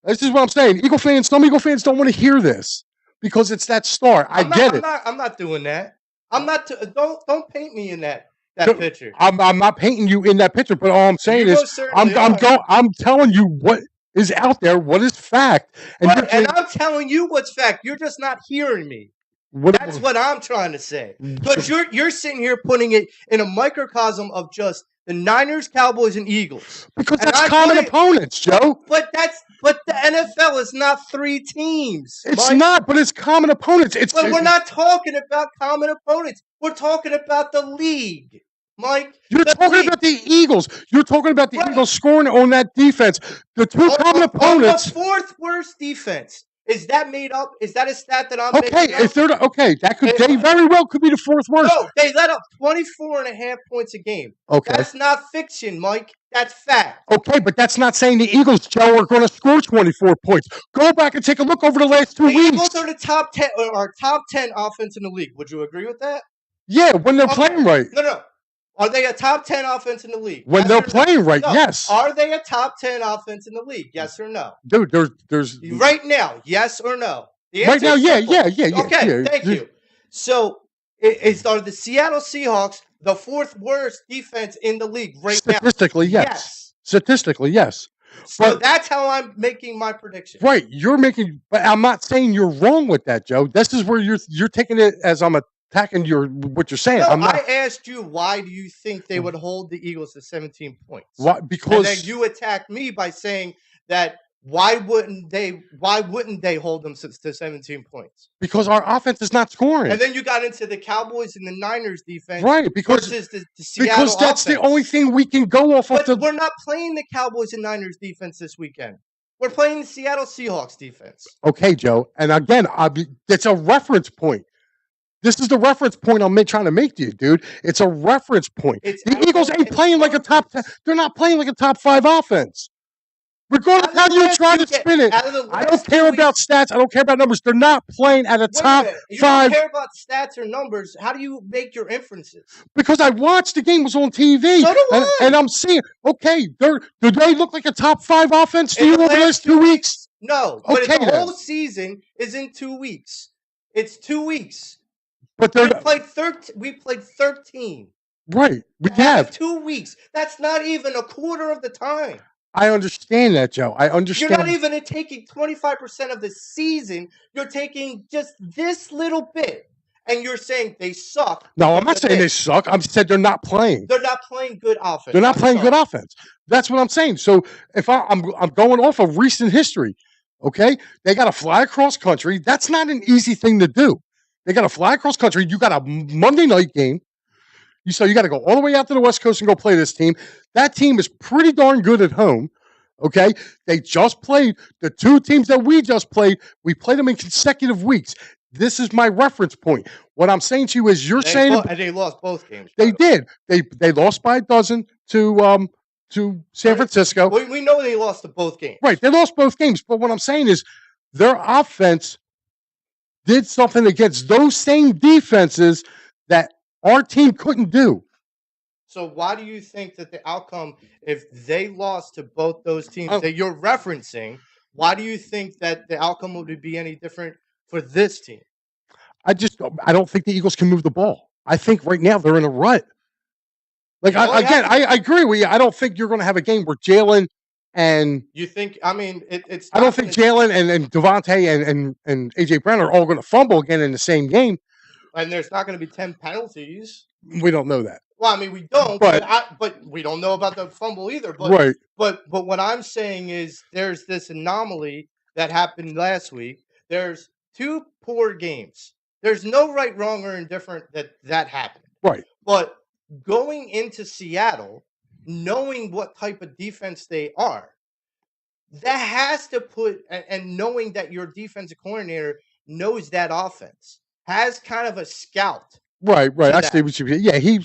This is what I'm saying. Some Eagle fans don't want to hear this because it's that start. I get it. I'm not doing that. I'm not. Don't paint me in that picture. I'm not painting you in that picture, but all I'm saying is I'm telling you what is out there, what is fact. And I'm telling you what's fact. You're just not hearing me. That's what I'm trying to say. But you're sitting here putting it in a microcosm of just the Niners, Cowboys, and Eagles. Because that's common opponents, Joe. But the NFL is not 3 teams. It's not, but it's common opponents. But we're not talking about common opponents. We're talking about the league, Mike. You're talking about the Eagles. You're talking about the Eagles scoring on that defense. The 2 common opponents. The 4th worst defense. Is that made up? Is that a stat that I'm making up? They very well could be the 4th worst. No, they let up 24.5 points a game. Okay. That's not fiction, Mike. That's fact. Okay, but that's not saying the Eagles, Joe, are going to score 24 points. Go back and take a look over the last 2 weeks. The Eagles are the top 10 offense in the league. Would you agree with that? Yeah, when they're playing right. No. Are they a top 10 offense in the league? When they're playing right, no. Yes. Are they a top 10 offense in the league? Yes or no? Dude, there's right now, yes or no? Right now, yeah. Okay, thank you. So, are the Seattle Seahawks the 4th worst defense in the league right now? Statistically, yes. Statistically, yes. So that's how I'm making my prediction. Right, but I'm not saying you're wrong with that, Joe. This is where you're taking it as I'm attacking what you're saying. No, I asked you, why do you think they would hold the Eagles to 17 points? Why? Because and then you attacked me by saying that why wouldn't they hold them to 17 points? Because our offense is not scoring. And then you got into the Cowboys and the Niners defense, right? Versus the Seattle because that's offense. The only thing we can go off of. We're not playing the Cowboys and Niners defense this weekend. We're playing the Seattle Seahawks defense. Okay, Joe. And again, it's a reference point. This is the reference point I'm trying to make to you, dude. It's a reference point. The Eagles ain't playing like a top 10. They're not playing like a top 5 offense. Regardless of how you try to spin it, I don't care about stats. I don't care about numbers. They're not playing at a top 5. You don't care about stats or numbers. How do you make your inferences? Because I watched the game was on TV. So do I. And I'm seeing, okay, do they look like a top 5 offense to you over the last 2 weeks? No. But the whole season is in 2 weeks. It's 2 weeks. But we played 13. Right. We have 2 weeks. That's not even a quarter of the time. I understand that, Joe. I understand. You're not even taking 25% of the season. You're taking just this little bit, and you're saying they suck. No, I'm not saying they suck. I'm said they're not playing. They're not playing good offense. They're not playing good offense. That's what I'm saying. So if I'm going off of recent history, okay? They got to fly across country. That's not an easy thing to do. They got to fly across country. You got a Monday night game. So you got to go all the way out to the West Coast and go play this team. That team is pretty darn good at home. Okay? They just played the 2 teams that we just played. We played them in consecutive weeks. This is my reference point. What I'm saying to you is they lost both games. They did. They lost by a dozen to San Francisco. We know they lost to both games. Right. They lost both games. But what I'm saying is their offense did something against those same defenses that our team couldn't do. So why do you think that the outcome, if they lost to both those teams that you're referencing, why do you think that the outcome would be any different for this team? I don't think the Eagles can move the ball. I think right now they're in a rut. I agree with you. I don't think you're going to have a game where Jalen and you think. I mean, it's. I don't think Jalen and Devontae and AJ Brown are all going to fumble again in the same game. and there's not going to be 10 penalties. We don't know that. Well, I mean, we don't, but we don't know about the fumble either. But, Right. But what I'm saying is there's this anomaly that happened last week. There's 2 poor games. There's no right, wrong, or indifferent that happened. Right. But going into Seattle, knowing what type of defense they are, that has to put, and knowing that your defensive coordinator knows that offense, has kind of a scout. Right. to I that. see what you mean. Yeah, he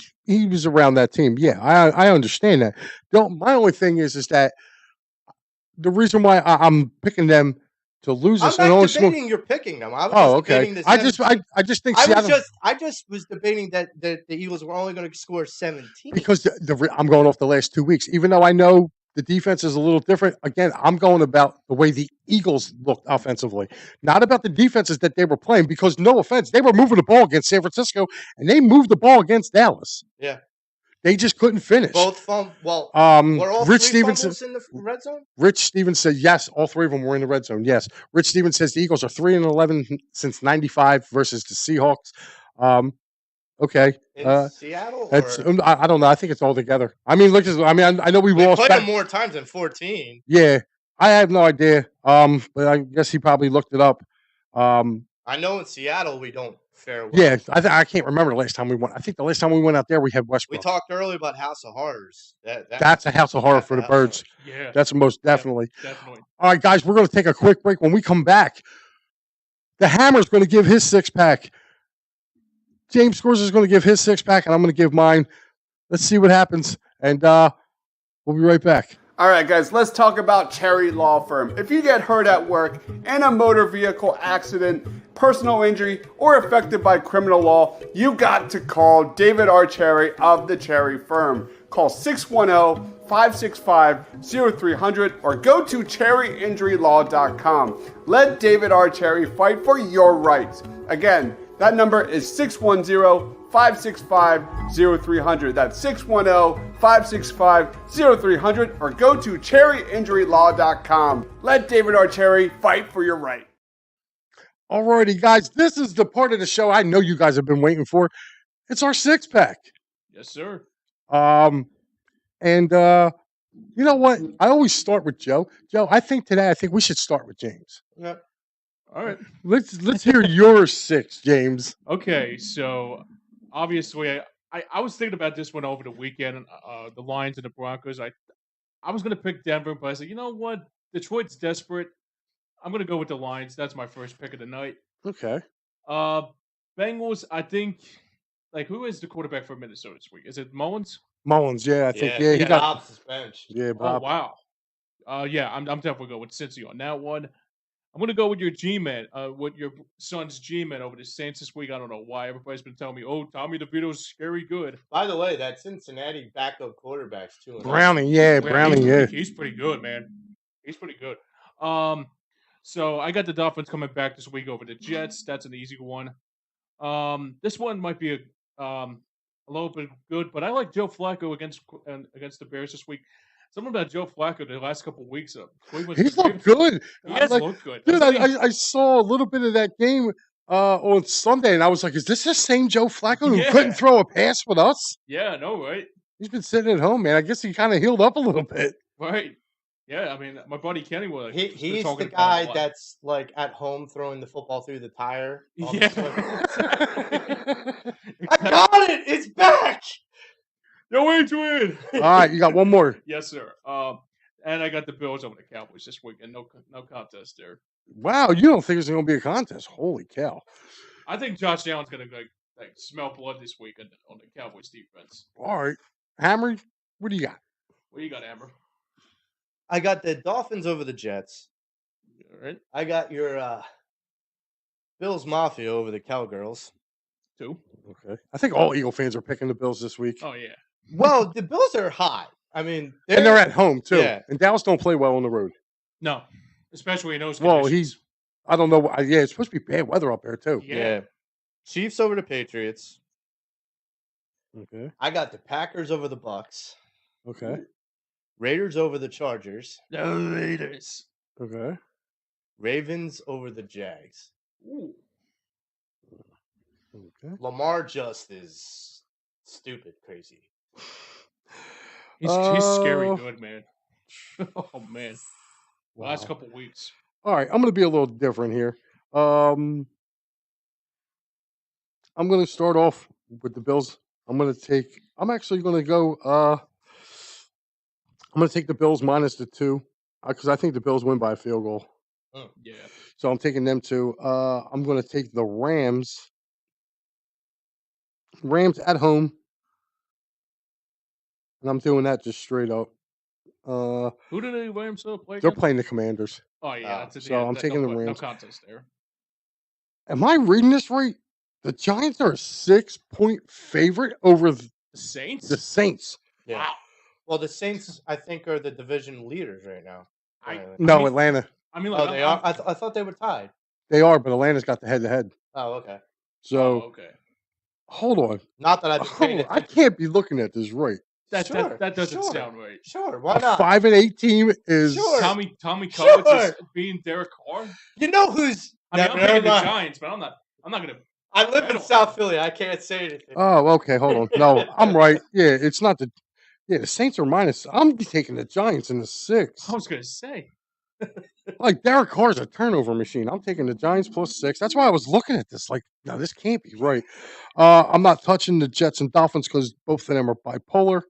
was around that team. Yeah, I understand that. My only thing is that the reason why I'm picking them to lose I'm this. not debating you're picking them. I was just debating the I just think Seattle, I just was debating that the Eagles were only going to score 17 because I'm going off the last 2 weeks. Even though I know the defense is a little different, again, I'm going about the way the Eagles looked offensively, not about the defenses that they were playing. Because no offense, they were moving the ball against San Francisco, and they moved the ball against Dallas. Yeah. They just couldn't finish. Both were all Rich 3 Stevenson fumbles in the red zone? Rich Stevens said yes, all 3 of them were in the red zone. Yes. Rich Stevens says the Eagles are 3-11 since '95 versus the Seahawks. Okay. In Seattle? That's Or? I don't know. I think it's all together. I mean, look, I know we lost played back. them more times than 14. Yeah. I have no idea. But I guess he probably looked it up. I know in Seattle we don't fare well. Yeah, I can't remember the last time we went. I think the last time we went out there, we had We Westbrook. talked earlier about House of Horrors. That's a house of horror for the Birds. Yeah. That's most definitely. Definitely. All right, guys, we're going to take a quick break. When we come back, the Hammer's going to give his 6-pack. James Scores is going to give his 6-pack, and I'm going to give mine. Let's see what happens, and we'll be right back. All right, guys, let's talk about Cherry Law Firm. If you get hurt at work in a motor vehicle accident, personal injury, or affected by criminal law, you got to call David R. Cherry of the Cherry Firm. Call 610-565-0300 or go to cherryinjurylaw.com. Let David R. Cherry fight for your rights. Again, that number is 610-565-0300. That's 610-565-0300 or go to cherryinjurylaw.com. Let David R. Cherry fight for your right. Alrighty, guys, this is the part of the show I know you guys have been waiting for. It's our 6-pack. Yes, sir. And you know what? I always start with Joe. Joe, I think we should start with James. Yeah. All right. Let's hear your 6, James. Okay, so obviously I was thinking about this one over the weekend. The Lions and the Broncos. I was going to pick Denver, but I said, you know what? Detroit's desperate. I'm going to go with the Lions. That's my first pick of the night. Okay. Bengals. I think. Like, who is the quarterback for Minnesota this week? Is it Mullins? Mullins, yeah, I think, yeah, he got Bob suspension. Yeah, Bob. Oh wow. Yeah, I'm definitely going with Cincy on that one. I'm going to go with your G-Man, with your son's G-Man over the Saints this week. I don't know why. Everybody's been telling me, oh, Tommy DeVito's scary good. By the way, that Cincinnati backup quarterback's too. Browning, yeah. He's pretty good, man. He's pretty good. So I got the Dolphins coming back this week over the Jets. That's an easy one. This one might be a little bit good, but I like Joe Flacco against the Bears this week. Something about Joe Flacco the last couple of weeks. He's looked good. He has looked good. Dude, I saw a little bit of that game on Sunday, and I was like, is this the same Joe Flacco who couldn't throw a pass with us? Yeah, I know, right? He's been sitting at home, man. I guess he kind of healed up a little bit. Right. Yeah, I mean, my buddy Kenny was. He's the guy that's like at home throwing the football through the tire. Yeah. I got it. It's back. No way to win. All right, you got one more. Yes, sir. And I got the Bills over the Cowboys this week, and no contest there. Wow, you don't think it's going to be a contest? Holy cow! I think Josh Allen's going to like smell blood this week on the Cowboys defense. All right, Hammer, what do you got? What do you got, Amber? I got the Dolphins over the Jets. All right. I got your Bills Mafia over the Cowgirls. 2. Okay. I think all Eagle fans are picking the Bills this week. Oh, yeah. Well, the Bills are hot. I mean, and they're at home, too. Yeah. And Dallas don't play well on the road. No. Especially in those conditions. I don't know. Yeah, it's supposed to be bad weather up there, too. Yeah. Chiefs over the Patriots. Okay. I got the Packers over the Bucks. Okay. Raiders over the Chargers. The Raiders. Okay. Ravens over the Jags. Ooh. Okay. Lamar just is stupid crazy. He's scary good, man. Oh man, last Wow. couple weeks. All right, I'm going to be a little different here. I'm going to start off with the Bills. I'm actually going to go. I'm going to take the Bills minus the 2 because I think the Bills win by a field goal. Yeah. So I'm taking them too. I'm going to take the Rams. Rams at home. And I'm doing that just straight up. Who did the Rams play? They're again? playing the Commanders. Oh yeah, that's So I'm taking the No Rams. contest there. Am I reading this right? The Giants are a 6-point favorite over The Saints. the Saints. Yeah. Wow. Well, the Saints, I think, are the division leaders right now. No, Atlanta. I mean, They are. I thought they were tied. They are, but Atlanta's got the head-to-head. Oh, okay. So okay. hold on. Not that I've been paying I attention. can't be looking at this right. That doesn't sure. sound right. Sure, why not? 5-8 team is Sure. Tommy Coverage Sure. is being Derek Carr. You know who's? I mean, I'm Never picking the mind. Giants, but I'm not gonna. I live in South Philly. I can't say anything. Oh, okay. Hold on. No, I'm right. Yeah, it's not the. Yeah, the Saints are minus. I'm taking the Giants in the 6. I was gonna say. Like Derek Carr's a turnover machine. I'm taking the Giants plus 6. That's why I was looking at this. Like, no, this can't be right. I'm not touching the Jets and Dolphins because both of them are bipolar.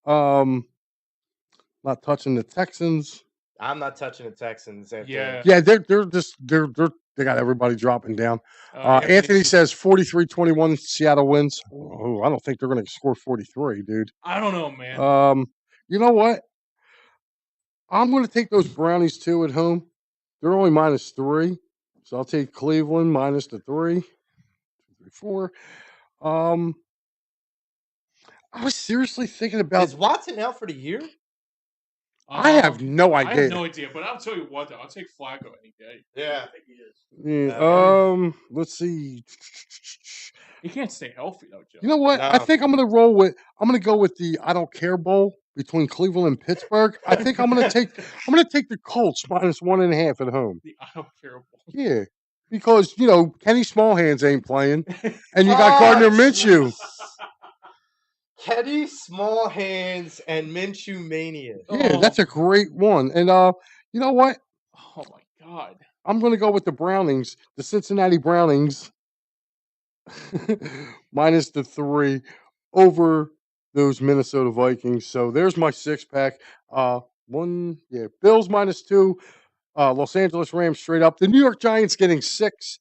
Not touching the Texans. I'm not touching the Texans. Yeah. Yeah, they got everybody dropping down. Anthony says 43-21 Seattle wins. Oh, I don't think they're going to score 43, dude. I don't know, man. You know what? I'm going to take those Brownies too at home. They're only minus 3, so I'll take Cleveland minus the 3. 2, 3, 4. I was seriously thinking about. Is Watson out for the year? I have no idea. I have no idea, but I'll tell you what, though. I'll take Flacco any day. Yeah, I think he is. Yeah, let's see. He can't stay healthy though, Joe. You know what? No. I think I'm going to go with the I don't care bowl between Cleveland and Pittsburgh. I think I'm going to take the Colts minus 1.5 at home. The I don't care bowl. Yeah, because Kenny Smallhands ain't playing, and you got Gardner Minshew. Kenny Smallhands and Minshew Mania. Yeah, that's a great one. And you know what? Oh my God! I'm going to go with the Brownings, the Cincinnati Brownings, minus the 3 over those Minnesota Vikings. So there's my 6-pack. Bills minus 2, Los Angeles Rams straight up. The New York Giants getting 6,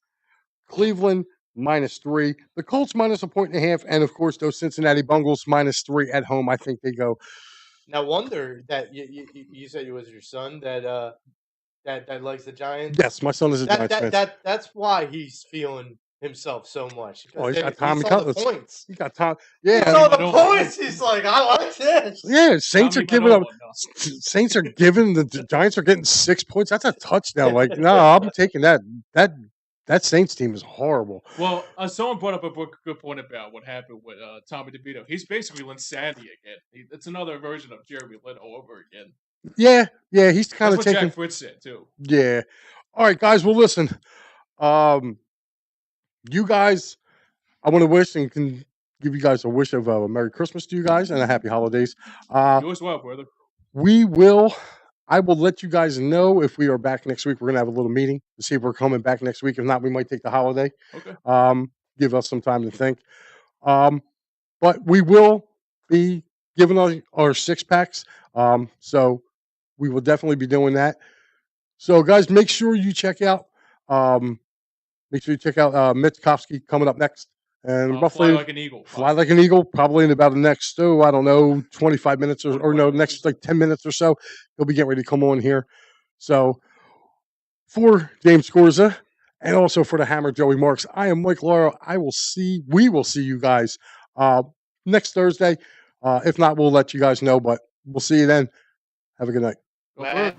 Cleveland minus 3, the Colts minus 1.5, and of course those Cincinnati Bengals minus 3 at home. I think they go. Now, wonder that you said it was your son that likes the Giants. Yes, my son is a Giants fan. That's why he's feeling himself so much. Oh, he's got he Tommy saw Cutlets. the points. He got Tom. He Yeah, saw the points. He's like, I like this. yeah. Saints are giving up. No. Saints are giving the Giants are getting 6 points. That's a touchdown. Like, no, I'm taking that. That Saints team is horrible. Well, someone brought up a good point about what happened with Tommy DeVito. He's basically Linsanity again. It's another version of Jeremy Lin all over again. Yeah. He's kind of That's what taking. Jack Fritz said too. Yeah. All right, guys. Well, listen. You guys, I want to wish and can give you guys a wish of a Merry Christmas to you guys and a Happy Holidays. You as well, brother. I will let you guys know if we are back next week. We're gonna have a little meeting to see if we're coming back next week. If not, we might take the holiday. Okay. Give us some time to think. But we will be giving our 6-packs. So we will definitely be doing that. So guys, make sure you check out Mitch Kofsky coming up next. And roughly Fly like an eagle. Fly like an eagle, probably in about the next, 25 minutes or no, next like 10 minutes or so. He'll be getting ready to come on here. So for James Scorza and also for the Hammer Joey Marks, I am Mike Lauro. We will see you guys next Thursday. If not, we'll let you guys know, but we'll see you then. Have a good night. Man.